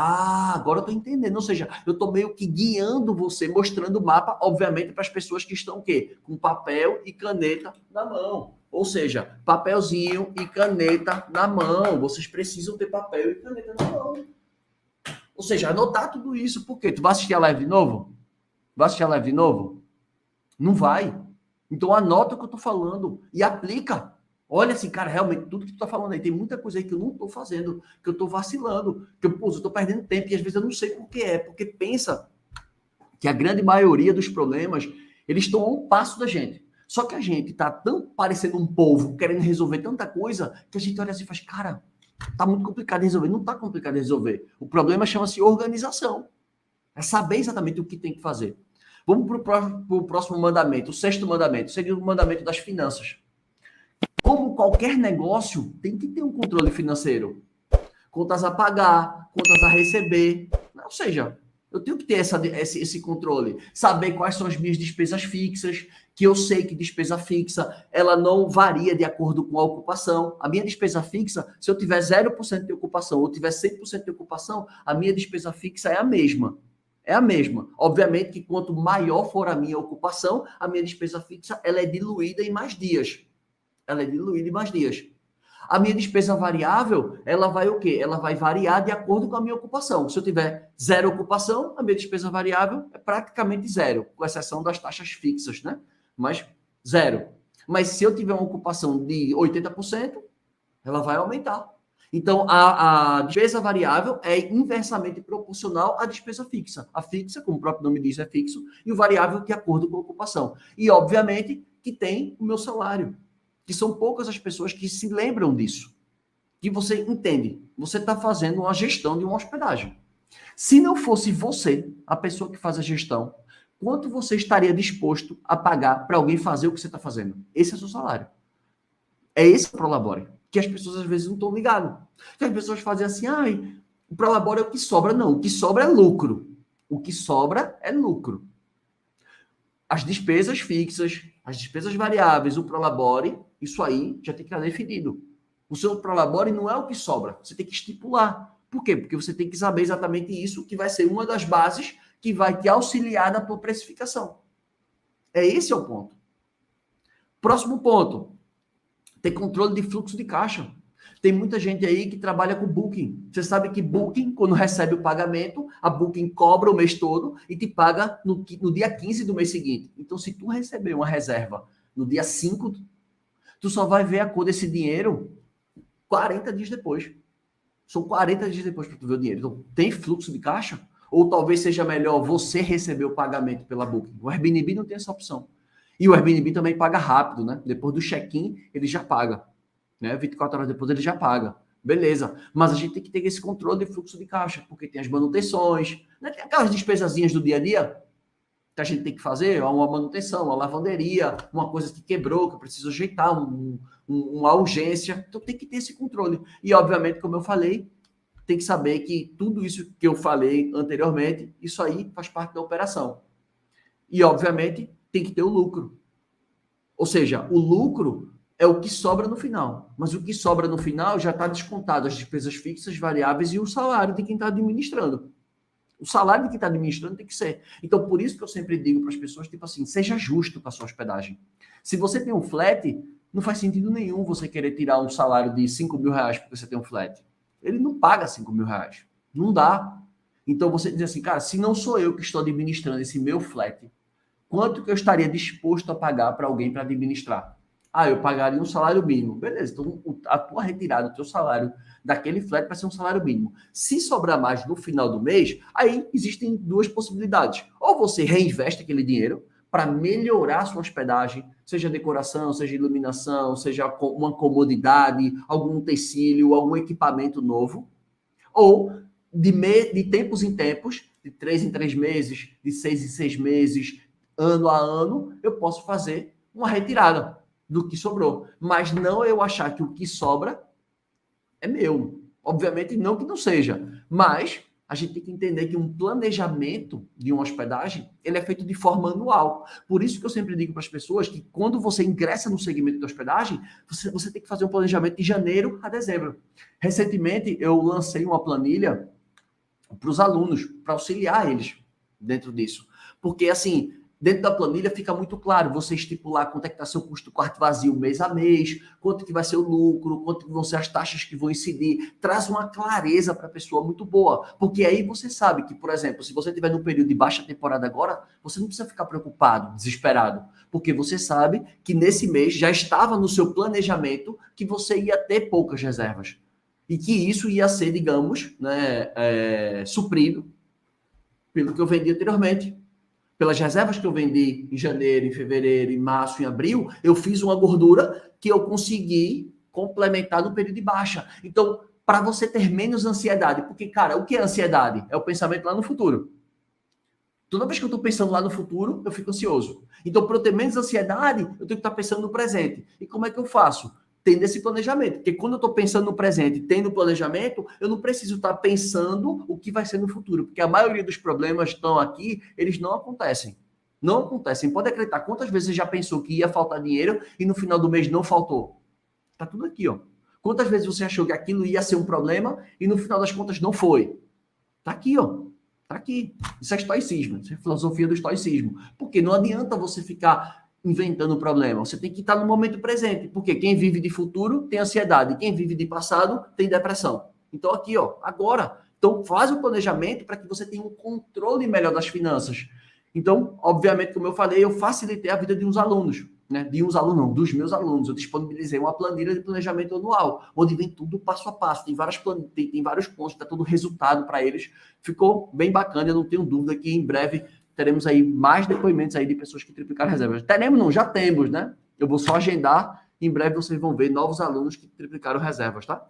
Speaker 1: agora eu tô entendendo. Ou seja, eu tô meio que guiando você, mostrando o mapa, obviamente, para as pessoas que estão o quê? Com papel e caneta na mão. Ou seja, papelzinho e caneta na mão. Vocês precisam ter papel e caneta na mão. Ou seja, anotar tudo isso. Por quê? Tu vai assistir a live de novo? Vai assistir a live de novo? Não vai. Então anota o que eu tô falando e aplica. Olha assim, cara, realmente, tudo que tu tá falando aí, tem muita coisa aí que eu não tô fazendo, que eu tô vacilando, que eu tô perdendo tempo e às vezes eu não sei por que é, porque pensa que a grande maioria dos problemas, eles estão a um passo da gente. Só que a gente tá tão parecendo um povo, querendo resolver tanta coisa, que a gente olha assim e faz, cara, tá muito complicado de resolver. Não tá complicado de resolver. O problema chama-se organização. É saber exatamente o que tem que fazer. Vamos para o próximo mandamento, o sexto mandamento, seria o mandamento das finanças. Como qualquer negócio tem que ter um controle financeiro. Contas a pagar, contas a receber. Ou seja, eu tenho que ter esse controle. Saber quais são as minhas despesas fixas, que eu sei que despesa fixa, ela não varia de acordo com a ocupação. A minha despesa fixa, se eu tiver 0% de ocupação ou tiver 100% de ocupação, a minha despesa fixa é a mesma. É a mesma. Obviamente que quanto maior for a minha ocupação, a minha despesa fixa ela é diluída em mais dias. Ela é diluída em mais dias. A minha despesa variável, ela vai o quê? Ela vai variar de acordo com a minha ocupação. Se eu tiver 0 ocupação, a minha despesa variável é praticamente 0, com exceção das taxas fixas, né? Mas 0. Mas se eu tiver uma ocupação de 80%, ela vai aumentar. Então, a despesa variável é inversamente proporcional à despesa fixa. A fixa, como o próprio nome diz, é fixo, e o variável de acordo com a ocupação. E, obviamente, que tem o meu salário. Que são poucas as pessoas que se lembram disso. Que você entende. Você está fazendo uma gestão de uma hospedagem. Se não fosse você, a pessoa que faz a gestão, quanto você estaria disposto a pagar para alguém fazer o que você está fazendo? Esse é o seu salário. É esse o Prolabore. Que as pessoas às vezes não estão ligadas. Que as pessoas fazem assim, o Prolabore é o que sobra. Não, o que sobra é lucro. O que sobra é lucro. As despesas fixas, as despesas variáveis, o Prolabore, isso aí já tem que estar definido. O seu Prolabore não é o que sobra, você tem que estipular. Por quê? Porque você tem que saber exatamente isso, que vai ser uma das bases que vai te auxiliar na tua precificação. Esse é o ponto. Próximo ponto, ter controle de fluxo de caixa. Tem muita gente aí que trabalha com Booking. Você sabe que Booking, quando recebe o pagamento, a Booking cobra o mês todo e te paga no dia 15 do mês seguinte. Então, se tu receber uma reserva no dia 5, tu só vai ver a cor desse dinheiro 40 dias depois. São 40 dias depois para tu ver o dinheiro. Então, tem fluxo de caixa? Ou talvez seja melhor você receber o pagamento pela Booking. O Airbnb não tem essa opção. E o Airbnb também paga rápido, né? Depois do check-in, ele já paga. Né? 24 horas depois ele já paga. Beleza. Mas a gente tem que ter esse controle de fluxo de caixa, porque tem as manutenções, né? Tem aquelas despesazinhas do dia a dia que a gente tem que fazer, uma manutenção, uma lavanderia, uma coisa que quebrou, que eu preciso ajeitar, uma urgência. Então tem que ter esse controle. E, obviamente, como eu falei, tem que saber que tudo isso que eu falei anteriormente, isso aí faz parte da operação. E, obviamente, tem que ter o lucro. Ou seja, o lucro é o que sobra no final. Mas o que sobra no final já está descontado as despesas fixas, variáveis e o salário de quem está administrando. O salário de quem está administrando tem que ser. Então, por isso que eu sempre digo para as pessoas, tipo assim, seja justo com a sua hospedagem. Se você tem um flat, não faz sentido nenhum você querer tirar um salário de 5 mil reais porque você tem um flat. Ele não paga 5 mil reais. Não dá. Então, você diz assim, cara, se não sou eu que estou administrando esse meu flat, quanto que eu estaria disposto a pagar para alguém para administrar? Eu pagaria um salário mínimo. Beleza, então a tua retirada, o teu salário daquele flat vai ser um salário mínimo. Se sobrar mais no final do mês, aí existem duas possibilidades. Ou você reinveste aquele dinheiro para melhorar a sua hospedagem, seja decoração, seja iluminação, seja uma comodidade, algum utensílio, algum equipamento novo. Ou de tempos em tempos, de 3 em 3 meses, de 6 em 6 meses, ano a ano, eu posso fazer uma retirada do que sobrou. Mas não eu achar que o que sobra é meu. Obviamente não que não seja. Mas a gente tem que entender que um planejamento de uma hospedagem, ele é feito de forma anual. Por isso que eu sempre digo para as pessoas que quando você ingressa no segmento de hospedagem, você tem que fazer um planejamento de janeiro a dezembro. Recentemente, eu lancei uma planilha para os alunos, para auxiliar eles dentro disso. Porque, assim, dentro da planilha fica muito claro você estipular quanto é que está seu custo do quarto vazio mês a mês, quanto que vai ser o lucro, quanto que vão ser as taxas que vão incidir. Traz uma clareza para a pessoa muito boa. Porque aí você sabe que, por exemplo, se você estiver num período de baixa temporada agora, você não precisa ficar preocupado, desesperado. Porque você sabe que nesse mês já estava no seu planejamento que você ia ter poucas reservas. E que isso ia ser, digamos, né, suprido pelo que eu vendi anteriormente. Pelas reservas que eu vendi em janeiro, em fevereiro, em março, em abril, eu fiz uma gordura que eu consegui complementar no período de baixa. Então, para você ter menos ansiedade, porque, cara, o que é ansiedade? É o pensamento lá no futuro. Toda vez que eu estou pensando lá no futuro, eu fico ansioso. Então, para eu ter menos ansiedade, eu tenho que estar pensando no presente. E como é que eu faço? tendo esse planejamento. Porque quando eu estou pensando no presente, tendo planejamento, eu não preciso estar pensando o que vai ser no futuro. Porque a maioria dos problemas estão aqui, eles não acontecem. Não acontecem. Pode acreditar quantas vezes você já pensou que ia faltar dinheiro e no final do mês não faltou. Tá tudo aqui, ó. Quantas vezes você achou que aquilo ia ser um problema e no final das contas não foi? Tá aqui, ó. Tá aqui. Isso é estoicismo. Isso é filosofia do estoicismo. Porque não adianta você ficar inventando problema. Você tem que estar no momento presente. Porque quem vive de futuro tem ansiedade. Quem vive de passado tem depressão. Então aqui, ó, agora. Então faz o planejamento para que você tenha um controle melhor das finanças. Então, obviamente, como eu falei, eu facilitei a vida de uns alunos, né? De uns alunos, não, dos meus alunos. Eu disponibilizei uma planilha de planejamento anual, onde vem tudo passo a passo. Tem vários pontos, dá todo resultado para eles. Ficou bem bacana, eu não tenho dúvida que em breve teremos aí mais depoimentos aí de pessoas que triplicaram reservas. Teremos, não, já temos, né? Eu vou só agendar, em breve vocês vão ver novos alunos que triplicaram reservas, tá?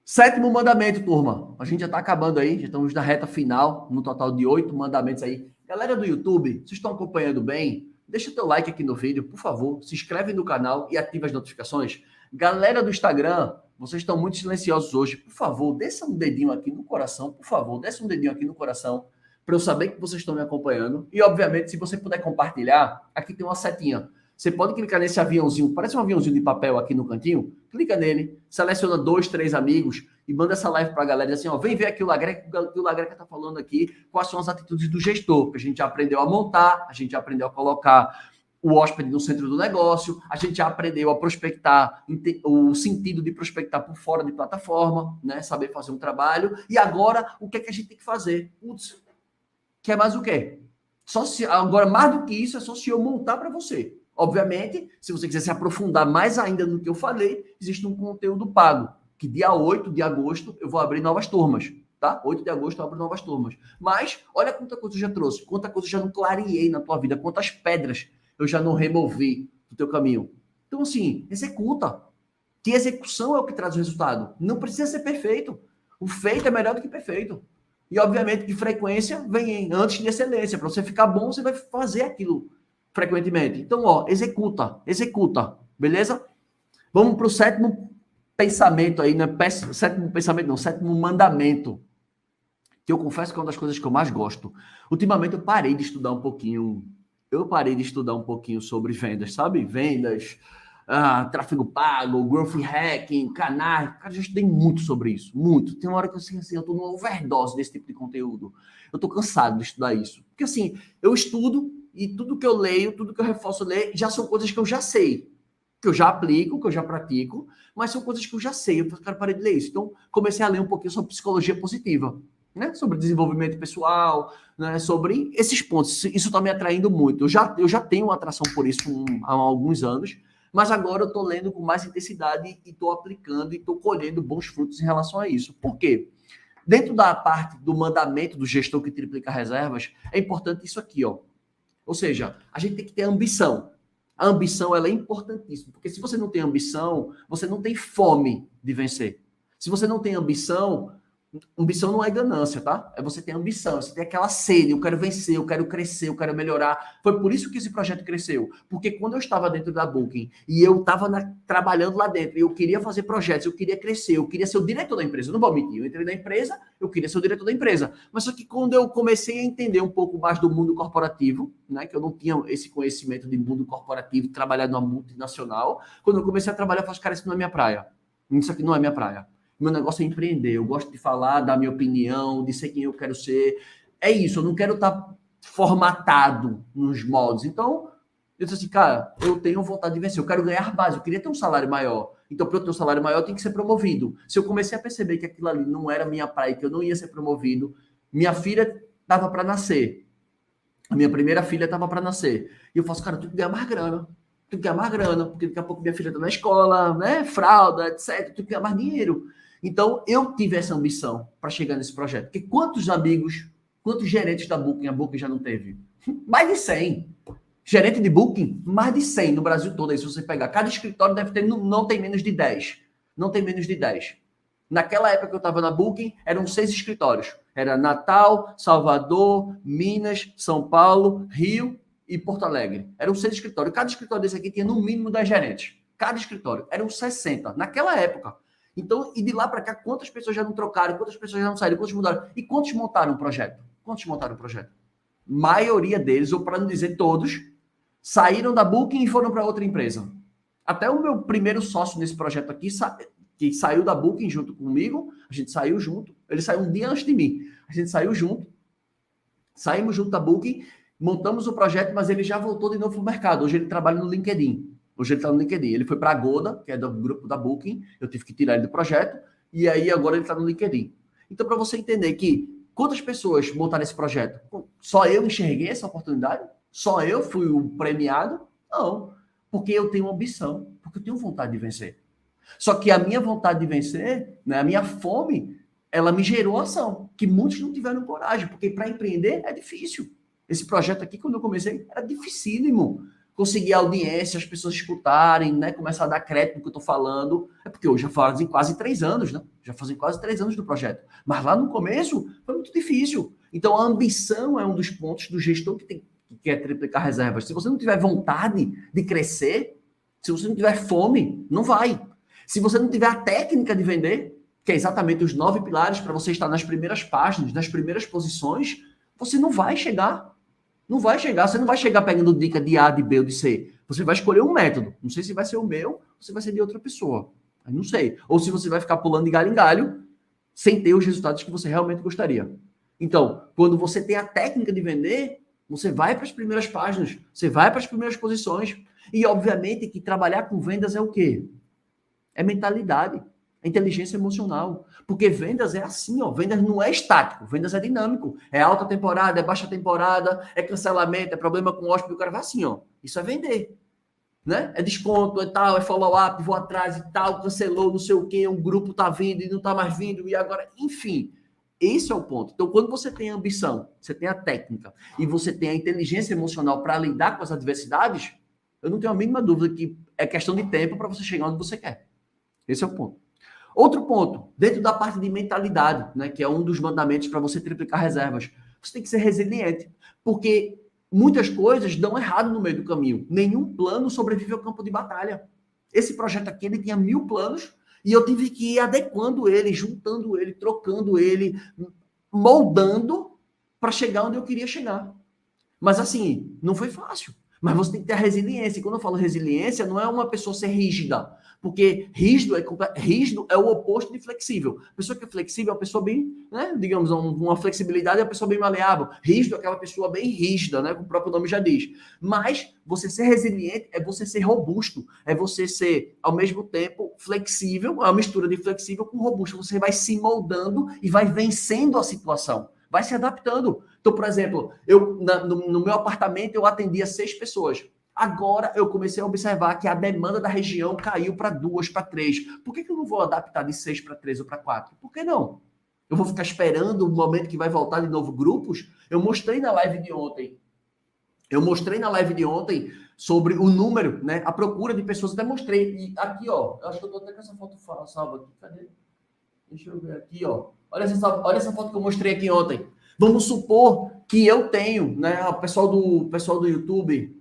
Speaker 1: 7º mandamento, turma. A gente já está acabando aí, já estamos na reta final, no total de 8 mandamentos aí. Galera do YouTube, vocês estão acompanhando bem? Deixa o teu like aqui no vídeo, por favor. Se inscreve no canal e ativa as notificações. Galera do Instagram, vocês estão muito silenciosos hoje. Por favor, desça um dedinho aqui no coração, por favor. Desça um dedinho aqui no coração para eu saber que vocês estão me acompanhando. E, obviamente, se você puder compartilhar, aqui tem uma setinha. Você pode clicar nesse aviãozinho, parece um aviãozinho de papel aqui no cantinho, clica nele, seleciona 2, 3 amigos e manda essa live para a galera e diz assim, ó, vem ver aqui o Lagreca está falando aqui, quais são as atitudes do gestor, que a gente já aprendeu a montar, a gente já aprendeu a colocar o hóspede no centro do negócio, a gente já aprendeu a prospectar, o sentido de prospectar por fora de plataforma, né, saber fazer um trabalho, e agora, o que é que a gente tem que fazer? Putz, quer mais o quê? Agora, mais do que isso, é só se eu montar para você. Obviamente, se você quiser se aprofundar mais ainda no que eu falei, existe um conteúdo pago, que dia 8 de agosto eu vou abrir novas turmas, tá? 8 de agosto eu abro novas turmas. Mas, olha quanta coisa eu já trouxe, quanta coisa eu já não clareei na tua vida, quantas pedras eu já não removi do teu caminho. Então, assim, executa. Que execução é o que traz o resultado. Não precisa ser perfeito. O feito é melhor do que perfeito. E, obviamente, de frequência vem antes de excelência. Para você ficar bom, você vai fazer aquilo frequentemente. Então, ó, executa, beleza? Vamos para o 7º pensamento aí, né? 7º pensamento não, 7º mandamento, que eu confesso que é uma das coisas que eu mais gosto. Ultimamente eu parei de estudar um pouquinho sobre vendas, sabe? Vendas, tráfego pago, growth hacking, canais. Cara, já estudei muito sobre isso, muito. Tem uma hora que eu sei assim, eu tô numa overdose desse tipo de conteúdo. Eu tô cansado de estudar isso. Porque assim, eu estudo e tudo que eu leio, tudo que eu reforço ler, já são coisas que eu já sei, que eu já aplico, que eu já pratico, mas são coisas que eu já sei. Eu quero parar de ler isso. Então, comecei a ler um pouquinho sobre psicologia positiva, né? Sobre desenvolvimento pessoal, né? Sobre esses pontos. Isso está me atraindo muito. Eu já tenho uma atração por isso há alguns anos, mas agora eu estou lendo com mais intensidade e estou aplicando e estou colhendo bons frutos em relação a isso. Por quê? Dentro da parte do mandamento do gestor que triplica reservas, é importante isso aqui, ó. Ou seja, a gente tem que ter ambição. A ambição, ela é importantíssima, porque se você não tem ambição, você não tem fome de vencer. Se você não tem ambição não é ganância, tá? É você ter ambição, você tem aquela sede, eu quero vencer, eu quero crescer, eu quero melhorar. Foi por isso que esse projeto cresceu. Porque quando eu estava dentro da Booking e eu estava trabalhando lá dentro, e eu queria fazer projetos, eu queria crescer, eu queria ser o diretor da empresa. Eu não vou mentir, eu entrei na empresa, eu queria ser o diretor da empresa. Mas só que quando eu comecei a entender um pouco mais do mundo corporativo, né, que eu não tinha esse conhecimento de mundo corporativo, trabalhar numa multinacional, quando eu comecei a trabalhar, eu falei, cara, isso não é minha praia. Isso aqui não é minha praia. Meu negócio é empreender. Eu gosto de falar, dar minha opinião, de ser quem eu quero ser. É isso, eu não quero estar formatado nos moldes. Então, eu disse assim, cara, eu tenho vontade de vencer, eu quero ganhar base, eu queria ter um salário maior. Então, para eu ter um salário maior, eu tenho que ser promovido. Se eu comecei a perceber que aquilo ali não era minha praia, que eu não ia ser promovido, minha filha estava para nascer. A minha primeira filha estava para nascer. E eu faço, cara, eu tenho que ganhar mais grana. Tenho que ganhar mais grana, porque daqui a pouco minha filha está na escola, né? Fralda, etc. Eu tenho que ganhar mais dinheiro. Então, eu tive essa ambição para chegar nesse projeto. Porque quantos amigos, quantos gerentes da Booking a Booking já não teve? Mais de 100. Gerente de Booking, mais de 100 no Brasil todo. Aí, se você pegar, cada escritório deve ter, não tem menos de 10. Não tem menos de 10. Naquela época que eu estava na Booking, eram 6 escritórios. Era Natal, Salvador, Minas, São Paulo, Rio e Porto Alegre. Eram 6 escritórios. Cada escritório desse aqui tinha no mínimo 10 gerentes. Cada escritório. Eram 60 naquela época. Então, e de lá para cá, quantas pessoas já não trocaram, quantas pessoas já não saíram, quantos mudaram? E quantos montaram o projeto? Quantos montaram o projeto? Maioria deles, ou para não dizer todos, saíram da Booking e foram para outra empresa. Até o meu primeiro sócio nesse projeto aqui, que saiu da Booking junto comigo, a gente saiu junto, ele saiu um dia antes de mim, a gente saiu junto, saímos junto da Booking, montamos o projeto, mas ele já voltou de novo para o mercado. Hoje ele trabalha no LinkedIn. Hoje ele está no LinkedIn. Ele foi para a Agoda, que é do grupo da Booking, eu tive que tirar ele do projeto, e aí agora ele está no LinkedIn. Então, para você entender que quantas pessoas montaram esse projeto? Só eu enxerguei essa oportunidade? Só eu fui o premiado? Não, porque eu tenho ambição, porque eu tenho vontade de vencer. Só que a minha vontade de vencer, né, a minha fome, ela me gerou ação, que muitos não tiveram coragem, porque para empreender é difícil. Esse projeto aqui, quando eu comecei, era dificílimo. Conseguir audiência, as pessoas escutarem, né, começar a dar crédito no que eu estou falando. É porque hoje já fazem quase 3 anos, né? Já fazem quase 3 anos do projeto. Mas lá no começo foi muito difícil. Então a ambição é um dos pontos do gestor que quer triplicar reservas. Se você não tiver vontade de crescer, se você não tiver fome, não vai. Se você não tiver a técnica de vender, que é exatamente os 9 pilares para você estar nas primeiras páginas, nas primeiras posições, você não vai chegar. Não vai chegar, você não vai chegar pegando dica de A, de B ou de C. Você vai escolher um método. Não sei se vai ser o meu ou se vai ser de outra pessoa. Eu não sei. Ou se você vai ficar pulando de galho em galho sem ter os resultados que você realmente gostaria. Então, quando você tem a técnica de vender, você vai para as primeiras páginas, você vai para as primeiras posições. E, obviamente, que trabalhar com vendas é o quê? É mentalidade. É inteligência emocional. Porque vendas é assim, ó. Vendas não é estático, vendas é dinâmico. É alta temporada, é baixa temporada, é cancelamento, é problema com o hóspede, o cara vai assim, ó. Isso é vender. Né? É desconto, é tal, é follow-up, vou atrás e tal, cancelou, não sei o quê, um grupo tá vindo e não tá mais vindo, e agora, enfim. Esse é o ponto. Então, quando você tem a ambição, você tem a técnica e você tem a inteligência emocional para lidar com as adversidades, eu não tenho a mínima dúvida que é questão de tempo para você chegar onde você quer. Esse é o ponto. Outro ponto, dentro da parte de mentalidade, né, que é um dos mandamentos para você triplicar reservas, você tem que ser resiliente, porque muitas coisas dão errado no meio do caminho. Nenhum plano sobrevive ao campo de batalha. Esse projeto aqui, ele tinha 1000 planos e eu tive que ir adequando ele, juntando ele, trocando ele, moldando para chegar onde eu queria chegar. Mas assim, não foi fácil. Mas você tem que ter a resiliência. E quando eu falo resiliência, não é uma pessoa ser rígida. Porque rígido é o oposto de flexível. A pessoa que é flexível é uma pessoa bem, né, digamos, uma flexibilidade é uma pessoa bem maleável. Rígido é aquela pessoa bem rígida, né, como o próprio nome já diz. Mas você ser resiliente é você ser robusto. É você ser, ao mesmo tempo, flexível, uma mistura de flexível com robusto. Você vai se moldando e vai vencendo a situação. Vai se adaptando. Então, por exemplo, no meu apartamento eu atendia 6 pessoas. Agora eu comecei a observar que a demanda da região caiu para 2, para 3. Por que eu não vou adaptar de 6 para 3 ou para 4? Por que não? Eu vou ficar esperando o momento que vai voltar de novo grupos? Eu mostrei na live de ontem. Sobre o número, né? A procura de pessoas. Até mostrei. E aqui, ó. Eu acho que eu tô até com essa foto salva aqui. Cadê? Deixa eu ver aqui, ó. Olha essa foto que eu mostrei aqui ontem. Vamos supor que eu tenho, né? O pessoal do YouTube.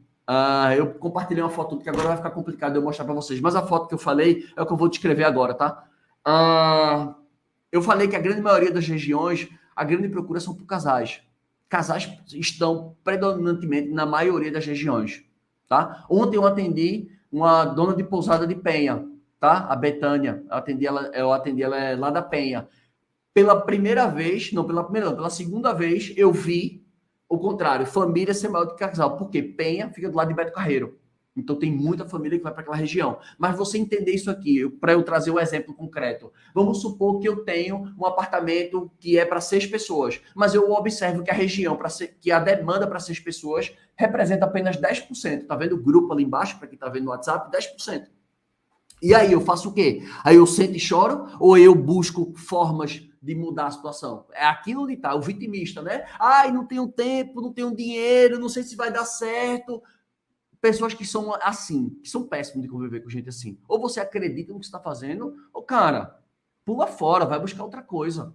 Speaker 1: Eu compartilhei uma foto que agora vai ficar complicado eu mostrar para vocês. Mas a foto que eu falei é o que eu vou descrever agora, tá? Eu falei que a grande maioria das regiões, a grande procura são por casais. Casais estão predominantemente na maioria das regiões, tá? Ontem eu atendi uma dona de pousada de Penha, tá? A Betânia. Eu atendi ela lá da Penha. Pela segunda vez eu vi o contrário, família ser maior do que casal. Porque Penha fica do lado de Beto Carreiro. Então tem muita família que vai para aquela região. Mas você entender isso aqui, para eu trazer um exemplo concreto. Vamos supor que eu tenho um apartamento que é para 6 pessoas, mas eu observo que a região, que a demanda para 6 pessoas representa apenas 10%. Tá vendo o grupo ali embaixo, para quem está vendo no WhatsApp? 10%. E aí eu faço o quê? Aí eu sento e choro ou eu busco formas de mudar a situação? É aquilo onde está, o vitimista, né? Ai, não tenho tempo, não tenho dinheiro, não sei se vai dar certo. Pessoas que são assim, que são péssimas de conviver com gente assim. Ou você acredita no que você está fazendo, ou, cara, pula fora, vai buscar outra coisa.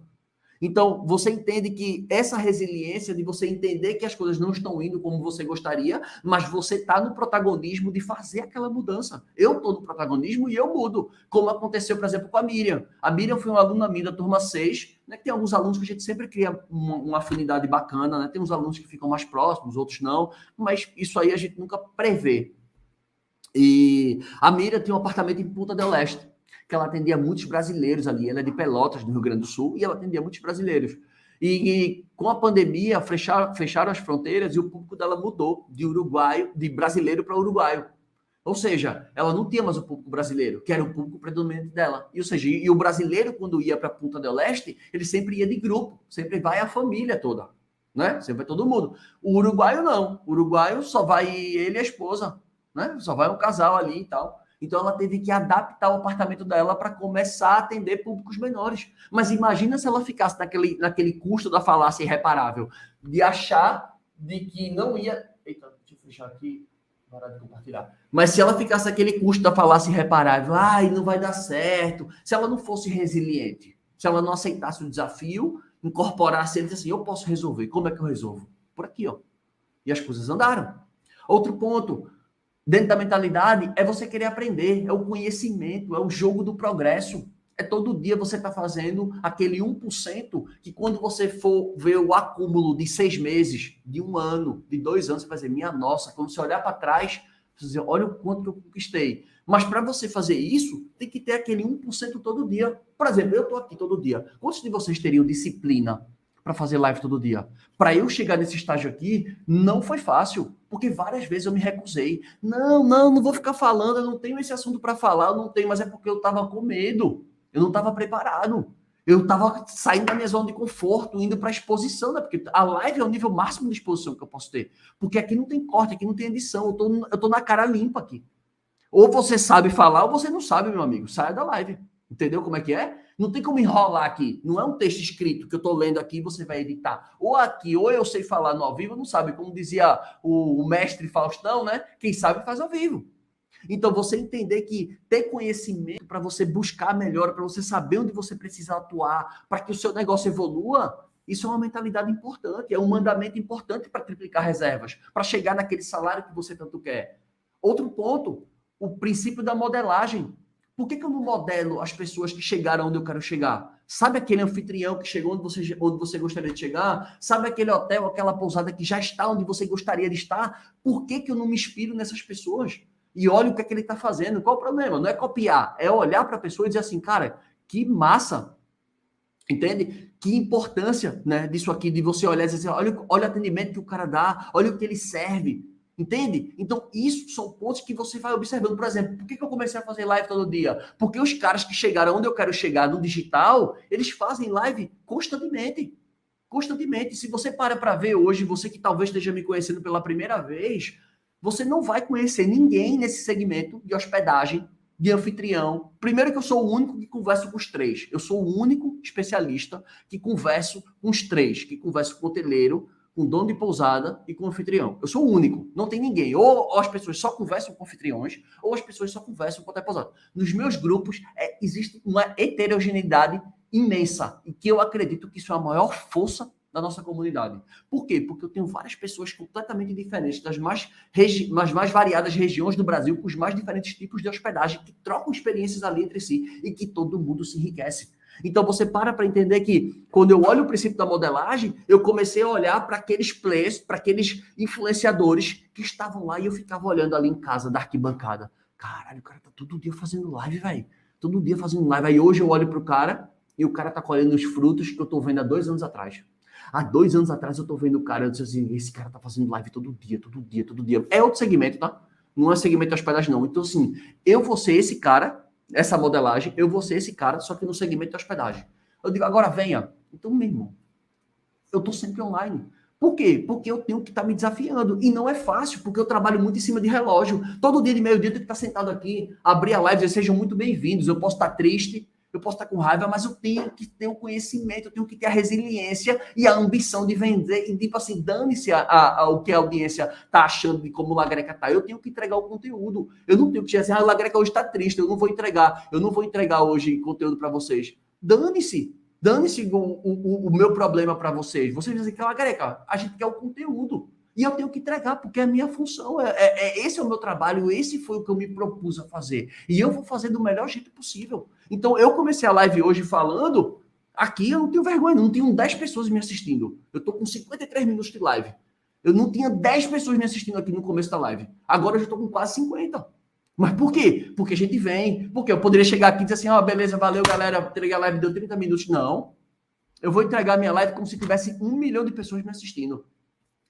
Speaker 1: Então, você entende que essa resiliência de você entender que as coisas não estão indo como você gostaria, mas você está no protagonismo de fazer aquela mudança. Eu estou no protagonismo e eu mudo, como aconteceu, por exemplo, com a Miriam. A Miriam foi uma aluna minha da turma 6, né, que tem alguns alunos que a gente sempre cria uma afinidade bacana, né? Tem uns alunos que ficam mais próximos, outros não, mas isso aí a gente nunca prevê. E a Miriam tem um apartamento em Punta del Este, que ela atendia muitos brasileiros ali. Ela é de Pelotas, do Rio Grande do Sul, e ela atendia muitos brasileiros. E com a pandemia, fecharam as fronteiras e o público dela mudou de brasileiro para uruguaio. Ou seja, ela não tinha mais o público brasileiro, que era o público predominante dela. E, ou seja, e o brasileiro, quando ia para Punta del Este, ele sempre ia de grupo, sempre vai a família toda, né? Sempre vai todo mundo. O uruguaio não. O uruguaio só vai ele e a esposa, né? Só vai um casal ali e tal. Então ela teve que adaptar o apartamento dela para começar a atender públicos menores. Mas imagina se ela ficasse naquele custo da falácia irreparável, de achar de que não ia. Eita, deixa eu fechar aqui, parar de compartilhar. Mas se ela ficasse naquele custo da falácia irreparável, ai, não vai dar certo. Se ela não fosse resiliente, se ela não aceitasse o desafio, incorporasse ele e disse assim: eu posso resolver. Como é que eu resolvo? Por aqui, ó. E as coisas andaram. Outro ponto. Dentro da mentalidade, é você querer aprender, é o conhecimento, é o jogo do progresso. É todo dia você está fazendo aquele 1% que quando você for ver o acúmulo de 6 meses, de 1 ano, de 2 anos, você vai dizer, minha nossa, quando você olhar para trás, você vai dizer, olha o quanto que eu conquistei. Mas para você fazer isso, tem que ter aquele 1% todo dia. Por exemplo, eu estou aqui todo dia. Quantos de vocês teriam disciplina para fazer live todo dia? Para eu chegar nesse estágio aqui, não foi fácil, porque várias vezes eu me recusei. Não vou ficar falando, eu não tenho esse assunto para falar, eu não tenho, mas é porque eu estava com medo, eu não estava preparado. Eu estava saindo da minha zona de conforto, indo para a exposição, né? Porque a live é o nível máximo de exposição que eu posso ter. Porque aqui não tem corte, aqui não tem edição, eu tô na cara limpa aqui. Ou você sabe falar, ou você não sabe, meu amigo. Saia da live. Entendeu como é que é? Não tem como enrolar aqui. Não é um texto escrito que eu estou lendo aqui e você vai editar. Ou aqui, ou eu sei falar no ao vivo, não sabe. Como dizia o mestre Faustão, né? Quem sabe faz ao vivo. Então, você entender que ter conhecimento para você buscar melhor, para você saber onde você precisa atuar, para que o seu negócio evolua, isso é uma mentalidade importante, é um mandamento importante para triplicar reservas, para chegar naquele salário que você tanto quer. Outro ponto, o princípio da modelagem. Por que eu não modelo as pessoas que chegaram onde eu quero chegar? Sabe aquele anfitrião que chegou onde você gostaria de chegar? Sabe aquele hotel, aquela pousada que já está onde você gostaria de estar? Por que eu não me inspiro nessas pessoas? E olha o que é que ele está fazendo. Qual o problema? Não é copiar, é olhar para a pessoa e dizer assim, cara, que massa. Entende? Que importância, né, disso aqui, de você olhar e dizer assim, olha o atendimento que o cara dá, olha o que ele serve. Entende? Então, isso são pontos que você vai observando. Por exemplo, por que eu comecei a fazer live todo dia? Porque os caras que chegaram onde eu quero chegar no digital, eles fazem live constantemente. Constantemente. Se você para ver hoje, você que talvez esteja me conhecendo pela primeira vez, você não vai conhecer ninguém nesse segmento de hospedagem, de anfitrião. Primeiro que eu sou o único que converso com os três. Eu sou o único especialista que converso com os três, que converso com o hoteleiro, com dono de pousada e com anfitrião. Eu sou o único, não tem ninguém. Ou as pessoas só conversam com anfitriões, ou as pessoas só conversam com hotel e pousada. Nos meus grupos, existe uma heterogeneidade imensa, e que eu acredito que isso é a maior força da nossa comunidade. Por quê? Porque eu tenho várias pessoas completamente diferentes, das mais variadas regiões do Brasil, com os mais diferentes tipos de hospedagem, que trocam experiências ali entre si, e que todo mundo se enriquece. Então, você para entender que, quando eu olho o princípio da modelagem, eu comecei a olhar para aqueles players, para aqueles influenciadores que estavam lá e eu ficava olhando ali em casa, da arquibancada. Caralho, o cara tá todo dia fazendo live, velho. Todo dia fazendo live. Aí hoje eu olho pro cara e o cara tá colhendo os frutos que eu tô vendo há 2 anos atrás. Há 2 anos atrás eu tô vendo o cara, eu disse assim, esse cara tá fazendo live todo dia, todo dia, todo dia. É outro segmento, tá? Não é segmento de hospedagem, não. Então, assim, eu vou ser esse cara, essa modelagem, eu vou ser esse cara, só que no segmento de hospedagem. Eu digo, agora venha. Então, meu irmão, eu tô sempre online. Por quê? Porque eu tenho que estar me desafiando. E não é fácil, porque eu trabalho muito em cima de relógio. Todo dia de meio-dia eu tenho que estar sentado aqui, abrir a live, dizer, sejam muito bem-vindos. Eu posso estar triste, eu posso estar com raiva, mas eu tenho que ter o conhecimento, eu tenho que ter a resiliência e a ambição de vender. E tipo assim, dane-se o que a audiência tá achando de como o Lagreca tá. Eu tenho que entregar o conteúdo. Eu não tenho que dizer assim, o Lagreca hoje tá triste, eu não vou entregar hoje conteúdo para vocês. Dane-se. Dane-se o meu problema para vocês. Vocês dizem que, careca, a gente quer o conteúdo. E eu tenho que entregar, porque é a minha função. Esse é o meu trabalho, esse foi o que eu me propus a fazer. E eu vou fazer do melhor jeito possível. Então, eu comecei a live hoje falando, aqui eu não tenho vergonha, não tenho 10 pessoas me assistindo. Eu tô com 53 minutos de live. Eu não tinha 10 pessoas me assistindo aqui no começo da live. Agora eu já tô com quase 50. Mas por quê? Porque a gente vem. Porque eu poderia chegar aqui e dizer assim, ó, beleza, valeu, galera, entreguei a live, deu 30 minutos. Não. Eu vou entregar a minha live como se tivesse 1 milhão de pessoas me assistindo.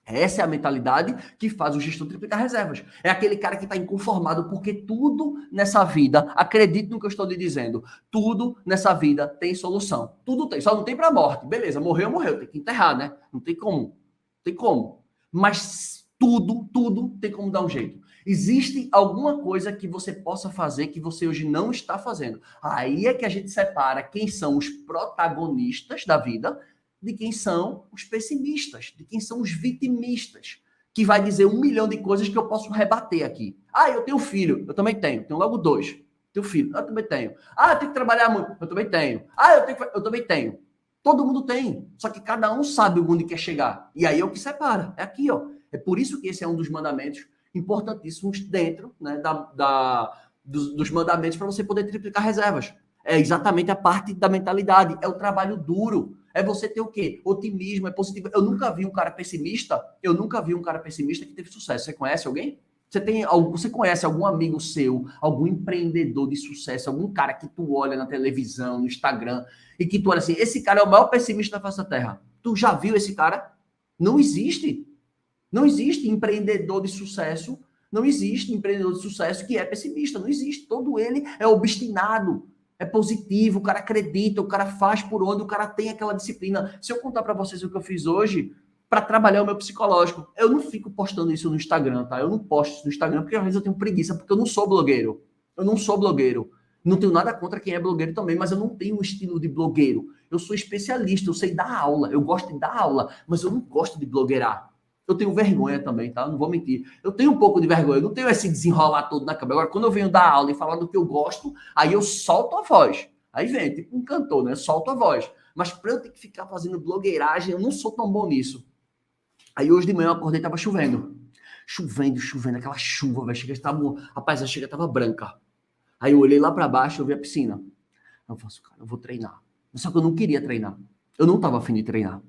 Speaker 1: Essa é a mentalidade que faz o gestor triplicar reservas. É aquele cara que está inconformado, porque tudo nessa vida, acredite no que eu estou lhe dizendo, tudo nessa vida tem solução. Tudo tem, só não tem para morte. Beleza, morreu, tem que enterrar, né? Não tem como. Tem como. Mas tudo tem como dar um jeito. Existe alguma coisa que você possa fazer que você hoje não está fazendo. Aí é que a gente separa quem são os protagonistas da vida de quem são os pessimistas, de quem são os vitimistas, que vai dizer 1 milhão de coisas que eu posso rebater aqui. Ah, eu tenho filho, eu também tenho logo 2. Tenho filho, eu também tenho. Ah, eu tenho que trabalhar muito, eu também tenho. Ah, eu também tenho. Todo mundo tem, só que cada um sabe onde quer chegar. E aí é o que separa, é aqui, ó. É por isso que esse é um dos mandamentos importantíssimos dentro, né, dos mandamentos para você poder triplicar reservas. É exatamente a parte da mentalidade, é o trabalho duro. É você ter o quê? Otimismo, é positivo. Eu nunca vi um cara pessimista que teve sucesso. Você conhece alguém? Você conhece algum amigo seu, algum empreendedor de sucesso, algum cara que tu olha na televisão, no Instagram, e que tu olha assim, esse cara é o maior pessimista da face da Terra. Tu já viu esse cara? Não existe. Não existe empreendedor de sucesso, não existe empreendedor de sucesso que é pessimista, não existe. Todo ele é obstinado, é positivo, o cara acredita, o cara faz por onde, o cara tem aquela disciplina. Se eu contar para vocês o que eu fiz hoje para trabalhar o meu psicológico, eu não fico postando isso no Instagram, tá? Eu não posto isso no Instagram porque às vezes eu tenho preguiça, porque eu não sou blogueiro. Não tenho nada contra quem é blogueiro também, mas eu não tenho um estilo de blogueiro. Eu sou especialista, eu sei dar aula, eu gosto de dar aula, mas eu não gosto de blogueirar. Eu tenho vergonha também, tá? Não vou mentir. Eu tenho um pouco de vergonha. Eu não tenho esse desenrolar todo na cabeça. Agora, quando eu venho dar aula e falar do que eu gosto, aí eu solto a voz. Aí vem, tipo um cantor, né? Solto a voz. Mas para eu ter que ficar fazendo blogueiragem, eu não sou tão bom nisso. Aí hoje de manhã eu acordei e tava chovendo. Chovendo, aquela chuva, velho. A paisagem tava branca. Aí eu olhei lá para baixo, eu vi a piscina. Eu falei, cara, eu vou treinar. Só que eu não queria treinar. Eu não tava afim de treinar.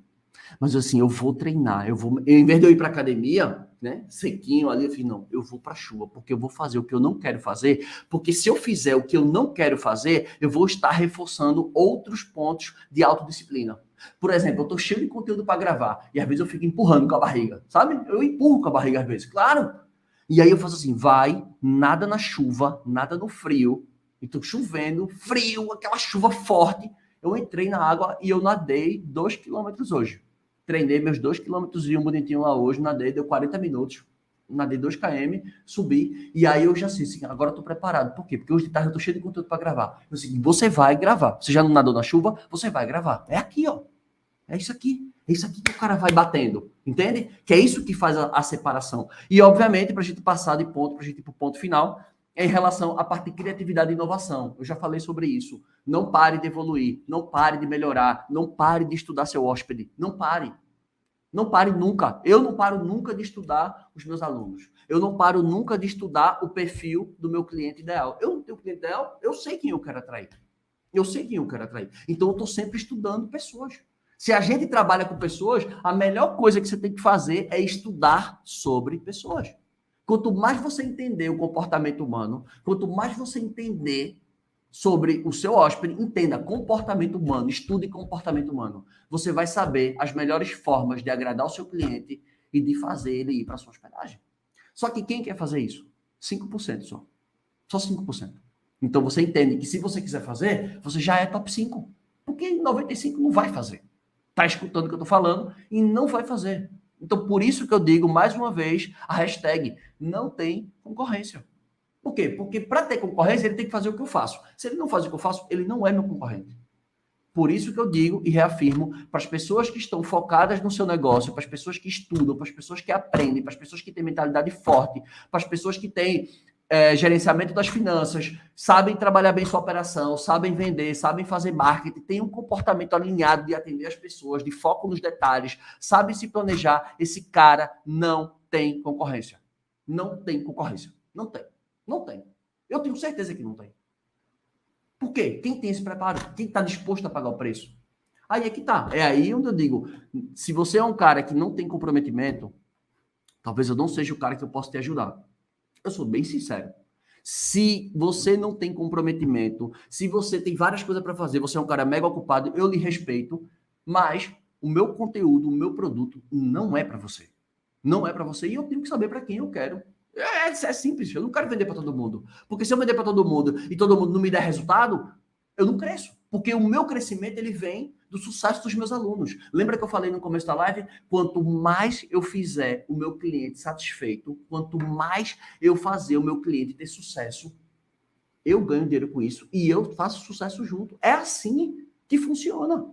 Speaker 1: Mas assim, eu vou treinar, em vez de eu ir para academia, né, sequinho ali, eu fiz, não, eu vou para chuva, porque eu vou fazer o que eu não quero fazer, porque se eu fizer o que eu não quero fazer, eu vou estar reforçando outros pontos de autodisciplina. Por exemplo, eu tô cheio de conteúdo para gravar, e às vezes eu fico empurrando com a barriga, sabe? Eu empurro com a barriga às vezes, claro. E aí eu faço assim, nada na chuva, nada no frio, então chovendo, frio, aquela chuva forte, eu entrei na água e eu nadei 2 quilômetros hoje. Treinei meus 2 quilômetros e um bonitinho lá hoje, nadei, deu 40 minutos, nadei 2 km, subi, e aí eu já sei, assim, agora eu tô preparado. Por quê? Porque hoje de tarde eu tô cheio de conteúdo para gravar. Eu disse, você vai gravar. Você já não nadou na chuva, você vai gravar. É aqui, ó. É isso aqui. É isso aqui que o cara vai batendo. Entende? Que é isso que faz a separação. E, obviamente, pra gente passar de ponto, pra gente ir pro ponto final, é em relação à parte de criatividade e inovação. Eu já falei sobre isso. Não pare de evoluir, não pare de melhorar, não pare de estudar seu hóspede. Não pare. Não pare nunca. Eu não paro nunca de estudar os meus alunos. Eu não paro nunca de estudar o perfil do meu cliente ideal. Eu não tenho cliente ideal, eu sei quem eu quero atrair. Então, eu estou sempre estudando pessoas. Se a gente trabalha com pessoas, a melhor coisa que você tem que fazer é estudar sobre pessoas. Quanto mais você entender o comportamento humano, quanto mais você entender sobre o seu hóspede, entenda comportamento humano, estude comportamento humano. Você vai saber as melhores formas de agradar o seu cliente e de fazer ele ir para sua hospedagem. Só que quem quer fazer isso? 5% só. Só 5%. Então você entende que se você quiser fazer, você já é top 5. Porque 95% não vai fazer. Tá escutando o que eu tô falando e não vai fazer. Então por isso que eu digo mais uma vez a hashtag não tem concorrência. Por quê? Porque para ter concorrência, ele tem que fazer o que eu faço. Se ele não faz o que eu faço, ele não é meu concorrente. Por isso que eu digo e reafirmo para as pessoas que estão focadas no seu negócio, para as pessoas que estudam, para as pessoas que aprendem, para as pessoas que têm mentalidade forte, para as pessoas que têm gerenciamento das finanças, sabem trabalhar bem sua operação, sabem vender, sabem fazer marketing, têm um comportamento alinhado de atender as pessoas, de foco nos detalhes, sabem se planejar, esse cara não tem concorrência. Não tem concorrência. Não tem. Não tem. Eu tenho certeza que não tem. Por quê? Quem tem esse preparo? Quem está disposto a pagar o preço? Aí é que tá. É aí onde eu digo, se você é um cara que não tem comprometimento, talvez eu não seja o cara que eu possa te ajudar. Eu sou bem sincero. Se você não tem comprometimento, se você tem várias coisas para fazer, você é um cara mega ocupado, eu lhe respeito, mas o meu conteúdo, o meu produto não é para você. Não é para você e eu tenho que saber para quem eu quero. É simples, eu não quero vender para todo mundo. Porque se eu vender para todo mundo e todo mundo não me der resultado, eu não cresço. Porque o meu crescimento ele vem do sucesso dos meus alunos. Lembra que eu falei no começo da live? Quanto mais eu fizer o meu cliente satisfeito, quanto mais eu fazer o meu cliente ter sucesso, eu ganho dinheiro com isso e eu faço sucesso junto. É assim que funciona.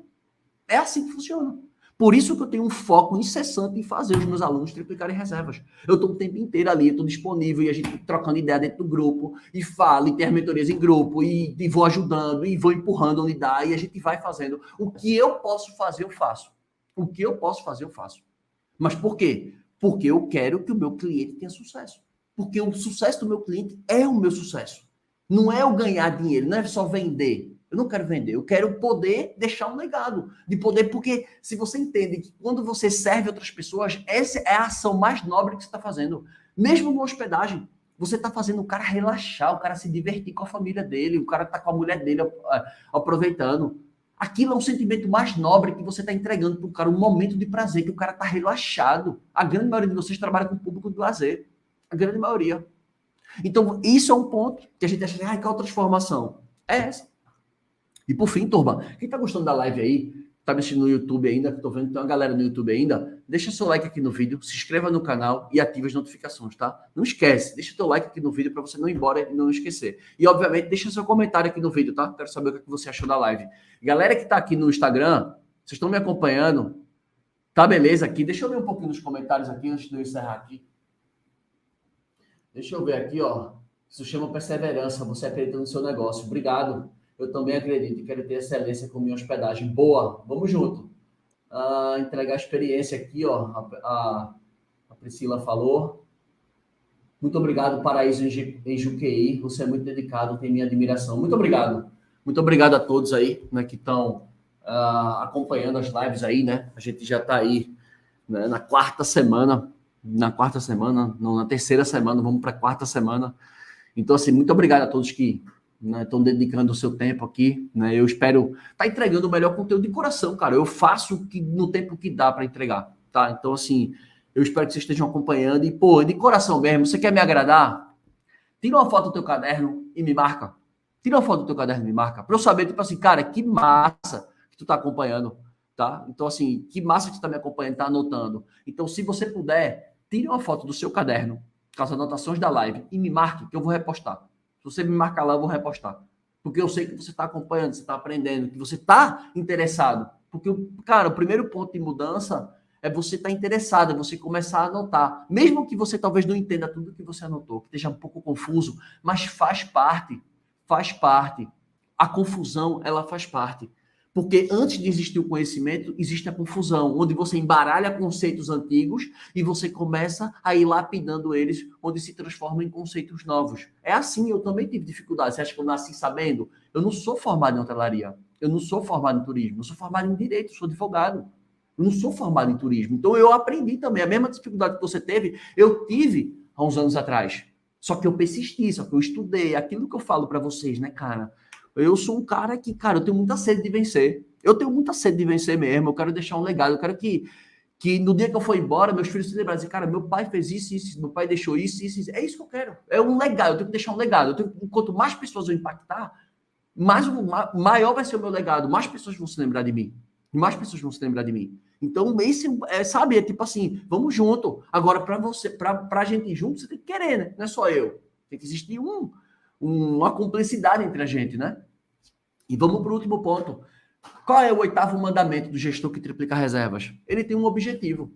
Speaker 1: É assim que funciona. Por isso que eu tenho um foco incessante em fazer os meus alunos triplicarem reservas. Eu estou o tempo inteiro ali, estou disponível e a gente trocando ideia dentro do grupo e fala, e tem as mentorias em grupo e vou ajudando e vou empurrando onde dá e a gente vai fazendo. O que eu posso fazer, eu faço. O que eu posso fazer, eu faço. Mas por quê? Porque eu quero que o meu cliente tenha sucesso. Porque o sucesso do meu cliente é o meu sucesso. Não é o ganhar dinheiro, não é só vender. Eu não quero vender, eu quero poder deixar um legado. De poder, porque se você entende que quando você serve outras pessoas, essa é a ação mais nobre que você está fazendo. Mesmo numa hospedagem, você está fazendo o cara relaxar, o cara se divertir com a família dele, o cara está com a mulher dele aproveitando. Aquilo é um sentimento mais nobre que você está entregando para o cara, um momento de prazer, que o cara está relaxado. A grande maioria de vocês trabalha com público de lazer. A grande maioria. Então, isso é um ponto que a gente acha, que é outra transformação. É essa. E por fim, turma, quem tá gostando da live aí, tá me assistindo no YouTube ainda, que tô vendo que tem uma galera no YouTube ainda, deixa seu like aqui no vídeo, se inscreva no canal e ative as notificações, tá? Não esquece, deixa teu like aqui no vídeo para você não ir embora e não esquecer. E, obviamente, deixa seu comentário aqui no vídeo, tá? Quero saber o que você achou da live. Galera que tá aqui no Instagram, vocês estão me acompanhando? Tá beleza aqui? Deixa eu ver um pouquinho nos comentários aqui, antes de eu encerrar aqui. Deixa eu ver aqui, ó. Isso chama perseverança, você acredita no seu negócio. Obrigado. Eu também acredito e quero ter excelência com minha hospedagem. Boa, vamos junto. Entregar a experiência aqui, ó. A Priscila falou. Muito obrigado, Paraíso em Juqueí. Você é muito dedicado, tem minha admiração. Muito obrigado. Muito obrigado a todos aí, né, que estão acompanhando as lives aí, né? A gente já está aí, né, na quarta semana. Não, na terceira semana, vamos para a quarta semana. Então, assim, muito obrigado a todos que estão dedicando o seu tempo aqui, né? Eu espero estar entregando o melhor conteúdo de coração, cara. Eu faço no tempo que dá para entregar, tá? Então, assim, eu espero que vocês estejam acompanhando. E, pô, de coração mesmo, você quer me agradar? Tira uma foto do teu caderno e me marca. Tira uma foto do teu caderno e me marca. Para eu saber, tipo assim, cara, que massa que tu tá acompanhando, tá? Então, assim, que massa que tu tá me acompanhando, tá anotando. Então, se você puder, tire uma foto do seu caderno, com as anotações da live, e me marque, que eu vou repostar. Se você me marcar lá, eu vou repostar. Porque eu sei que você está acompanhando, você está aprendendo, que você está interessado. Porque, cara, o primeiro ponto de mudança é você estar interessado, é você começar a anotar. Mesmo que você talvez não entenda tudo que você anotou, que esteja um pouco confuso, mas faz parte. Faz parte. A confusão, ela faz parte. Porque antes de existir o conhecimento, existe a confusão, onde você embaralha conceitos antigos e você começa a ir lapidando eles, onde se transformam em conceitos novos. É assim, eu também tive dificuldade. Você acha que eu nasci sabendo? Eu não sou formado em hotelaria, eu não sou formado em turismo, eu sou formado em direito, sou advogado. Eu não sou formado em turismo. Então eu aprendi também. A mesma dificuldade que você teve, eu tive há uns anos atrás. Só que eu persisti, só que eu estudei. Aquilo que eu falo para vocês, né, cara? Eu sou um cara que, cara, eu tenho muita sede de vencer. Eu tenho muita sede de vencer mesmo. Eu quero deixar um legado. Eu quero que no dia que eu for embora, meus filhos se lembrarem assim, cara, meu pai fez isso, meu pai deixou isso. É isso que eu quero. É um legado. Eu tenho que deixar um legado. Quanto mais pessoas eu impactar, maior vai ser o meu legado. Mais pessoas vão se lembrar de mim. Mais pessoas vão se lembrar de mim. Então, esse, sabe, é tipo assim, vamos junto. Agora, pra gente ir junto, você tem que querer, né? Não é só eu. Tem que existir uma cumplicidade entre a gente, né? E vamos para o último ponto. Qual é o 8º mandamento do gestor que triplica reservas? Ele tem um objetivo.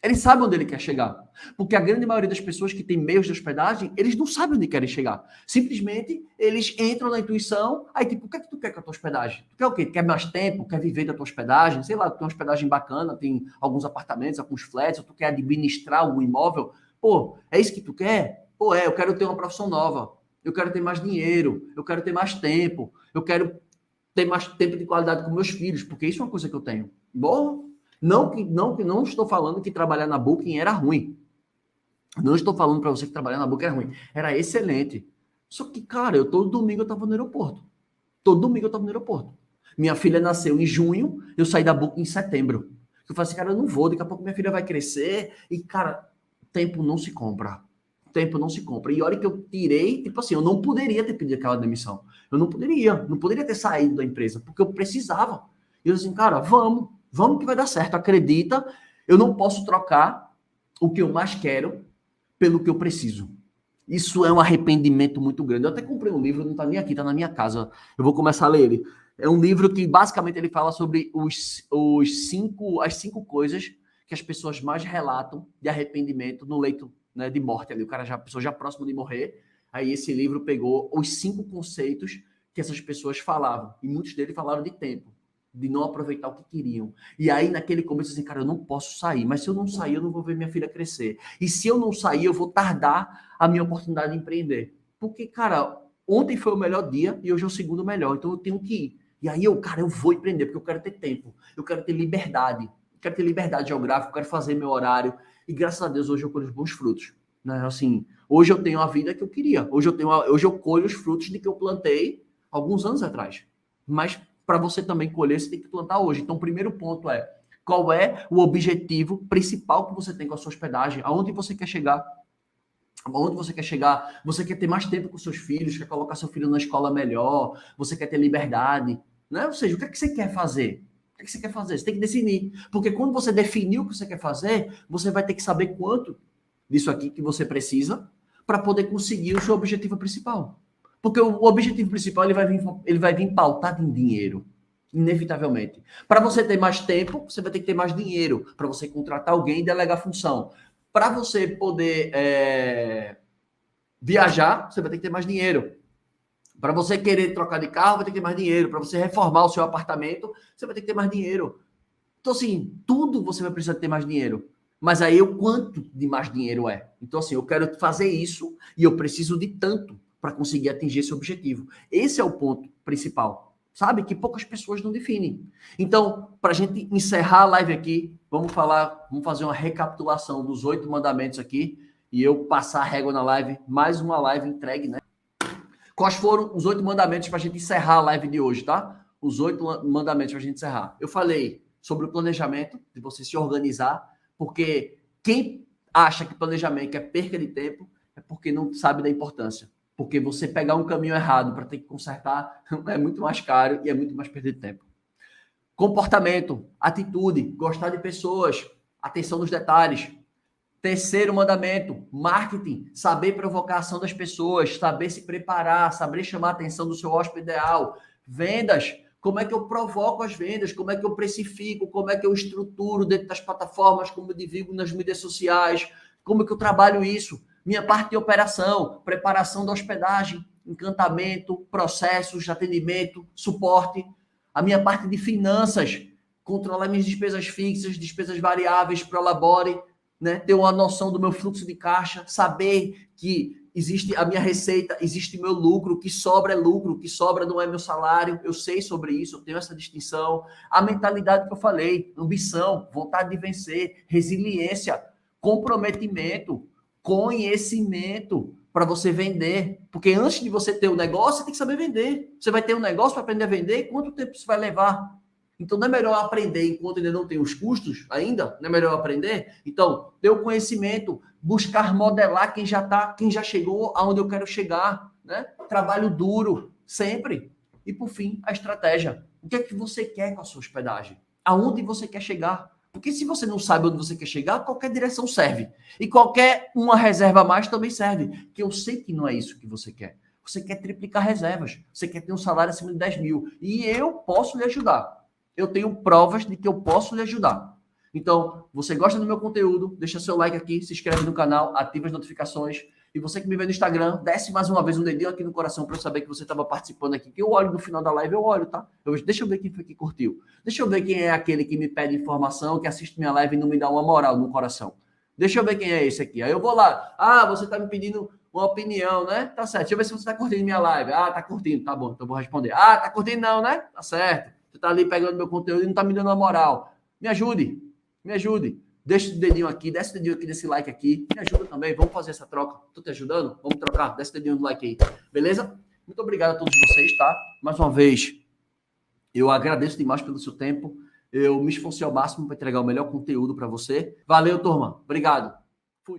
Speaker 1: Ele sabe onde ele quer chegar. Porque a grande maioria das pessoas que tem meios de hospedagem, eles não sabem onde querem chegar. Simplesmente, eles entram na intuição, aí tipo, o que é que tu quer com a tua hospedagem? Tu quer o quê? Tu quer mais tempo? Quer viver da tua hospedagem? Sei lá, tu tem uma hospedagem bacana, tem alguns apartamentos, alguns flats, ou tu quer administrar algum imóvel? Pô, é isso que tu quer? Pô, eu quero ter uma profissão nova. Eu quero ter mais dinheiro. Eu quero ter mais tempo. Eu quero ter mais tempo de qualidade com meus filhos, porque isso é uma coisa que eu tenho. Bom, não estou falando que trabalhar na Booking era ruim. Não estou falando para você que trabalhar na Booking era ruim. Era excelente. Só que, cara, todo domingo eu estava no aeroporto. Todo domingo eu estava no aeroporto. Minha filha nasceu em junho, eu saí da Booking em setembro. Eu falei assim, cara, eu não vou, daqui a pouco minha filha vai crescer. E, cara, tempo não se compra. Tempo não se compra. E a hora que eu tirei, tipo assim, eu não poderia ter pedido aquela demissão. Eu não poderia ter saído da empresa, porque eu precisava. E eu assim, cara, vamos que vai dar certo. Acredita, eu não posso trocar o que eu mais quero pelo que eu preciso. Isso é um arrependimento muito grande. Eu até comprei um livro, não está nem aqui, está na minha casa. Eu vou começar a ler ele. É um livro que basicamente ele fala sobre as cinco coisas que as pessoas mais relatam de arrependimento no leito, né, de morte ali. A pessoa já próximo de morrer. Aí esse livro pegou os 5 conceitos que essas pessoas falavam. E muitos deles falaram de tempo, de não aproveitar o que queriam. E aí, naquele começo, assim, cara, eu não posso sair. Mas se eu não sair, eu não vou ver minha filha crescer. E se eu não sair, eu vou tardar a minha oportunidade de empreender. Porque, cara, ontem foi o melhor dia e hoje é o segundo melhor. Então, eu tenho que ir. E aí, eu vou empreender, porque eu quero ter tempo. Eu quero ter liberdade. Eu quero ter liberdade geográfica, eu quero fazer meu horário. E, graças a Deus, hoje eu colho os bons frutos. Né? Assim, hoje eu tenho a vida que eu queria. Hoje eu colho os frutos de que eu plantei alguns anos atrás. Mas para você também colher, você tem que plantar hoje. Então, o primeiro ponto é, qual é o objetivo principal que você tem com a sua hospedagem? Aonde você quer chegar? Aonde você quer chegar? Você quer ter mais tempo com seus filhos? Quer colocar seu filho na escola melhor? Você quer ter liberdade? Né? Ou seja, o que é que você quer fazer? O que é que você quer fazer? Você tem que definir. Porque quando você definir o que você quer fazer, você vai ter que saber quanto disso aqui que você precisa para poder conseguir o seu objetivo principal. Porque o objetivo principal ele vai vir pautado em dinheiro, inevitavelmente. Para você ter mais tempo, você vai ter que ter mais dinheiro para você contratar alguém e delegar função. Para você poder viajar, você vai ter que ter mais dinheiro. Para você querer trocar de carro, vai ter que ter mais dinheiro. Para você reformar o seu apartamento, você vai ter que ter mais dinheiro. Então, assim, tudo você vai precisar ter mais dinheiro. Mas aí o quanto de mais dinheiro é? Então, assim, eu quero fazer isso e eu preciso de tanto para conseguir atingir esse objetivo. Esse é o ponto principal, sabe? Que poucas pessoas não definem. Então, para a gente encerrar a live aqui, vamos fazer uma recapitulação dos 8 mandamentos aqui e eu passar a régua na live, mais uma live entregue, né? Quais foram os 8 mandamentos para a gente encerrar a live de hoje, tá? Os 8 mandamentos para a gente encerrar. Eu falei sobre o planejamento, de você se organizar, porque quem acha que planejamento é perca de tempo é porque não sabe da importância. Porque você pegar um caminho errado para ter que consertar é muito mais caro e é muito mais perder tempo. Comportamento, atitude, gostar de pessoas, atenção nos detalhes. Terceiro mandamento, marketing, saber provocar a ação das pessoas, saber se preparar, saber chamar a atenção do seu hóspede ideal. Vendas, como é que eu provoco as vendas, como é que eu precifico, como é que eu estruturo dentro das plataformas, como eu divulgo nas mídias sociais, como é que eu trabalho isso. Minha parte de operação, preparação da hospedagem, encantamento, processos de atendimento, suporte. A minha parte de finanças, controlar minhas despesas fixas, despesas variáveis, prolabore, né? Ter uma noção do meu fluxo de caixa, saber que existe a minha receita, existe meu lucro, que sobra é lucro, que sobra não é meu salário, eu sei sobre isso, eu tenho essa distinção. A mentalidade que eu falei, ambição, vontade de vencer, resiliência, comprometimento, conhecimento para você vender. Porque antes de você ter o negócio, você tem que saber vender. Você vai ter um negócio para aprender a vender, quanto tempo isso vai levar? Então, não é melhor aprender enquanto ainda não tem os custos ainda? Não é melhor aprender? Então, ter o conhecimento, buscar modelar quem já chegou aonde eu quero chegar, né? Trabalho duro, sempre. E, por fim, a estratégia. O que é que você quer com a sua hospedagem? Aonde você quer chegar? Porque se você não sabe onde você quer chegar, qualquer direção serve. E qualquer uma reserva a mais também serve. Que eu sei que não é isso que você quer. Você quer triplicar reservas. Você quer ter um salário acima de 10 mil. E eu posso lhe ajudar. Eu tenho provas de que eu posso lhe ajudar. Então, você gosta do meu conteúdo, deixa seu like aqui, se inscreve no canal, ativa as notificações. E você que me vê no Instagram, desce mais uma vez um dedinho aqui no coração para eu saber que você estava participando aqui. Que eu olho no final da live, eu olho, tá? Deixa eu ver quem foi que curtiu. Deixa eu ver quem é aquele que me pede informação, que assiste minha live e não me dá uma moral no coração. Deixa eu ver quem é esse aqui. Aí eu vou lá. Ah, você está me pedindo uma opinião, né? Tá certo. Deixa eu ver se você está curtindo minha live. Ah, tá curtindo. Tá bom, então eu vou responder. Ah, tá curtindo não, né? Tá certo. Você tá ali pegando meu conteúdo e não tá me dando uma moral. Me ajude. Me ajude. Deixa o dedinho aqui, desce o dedinho aqui desse like aqui. Me ajuda também, vamos fazer essa troca. Tô te ajudando? Vamos trocar, desce o dedinho do like aí. Beleza? Muito obrigado a todos vocês, tá? Mais uma vez, eu agradeço demais pelo seu tempo. Eu me esforcei ao máximo para entregar o melhor conteúdo para você. Valeu, turma. Obrigado.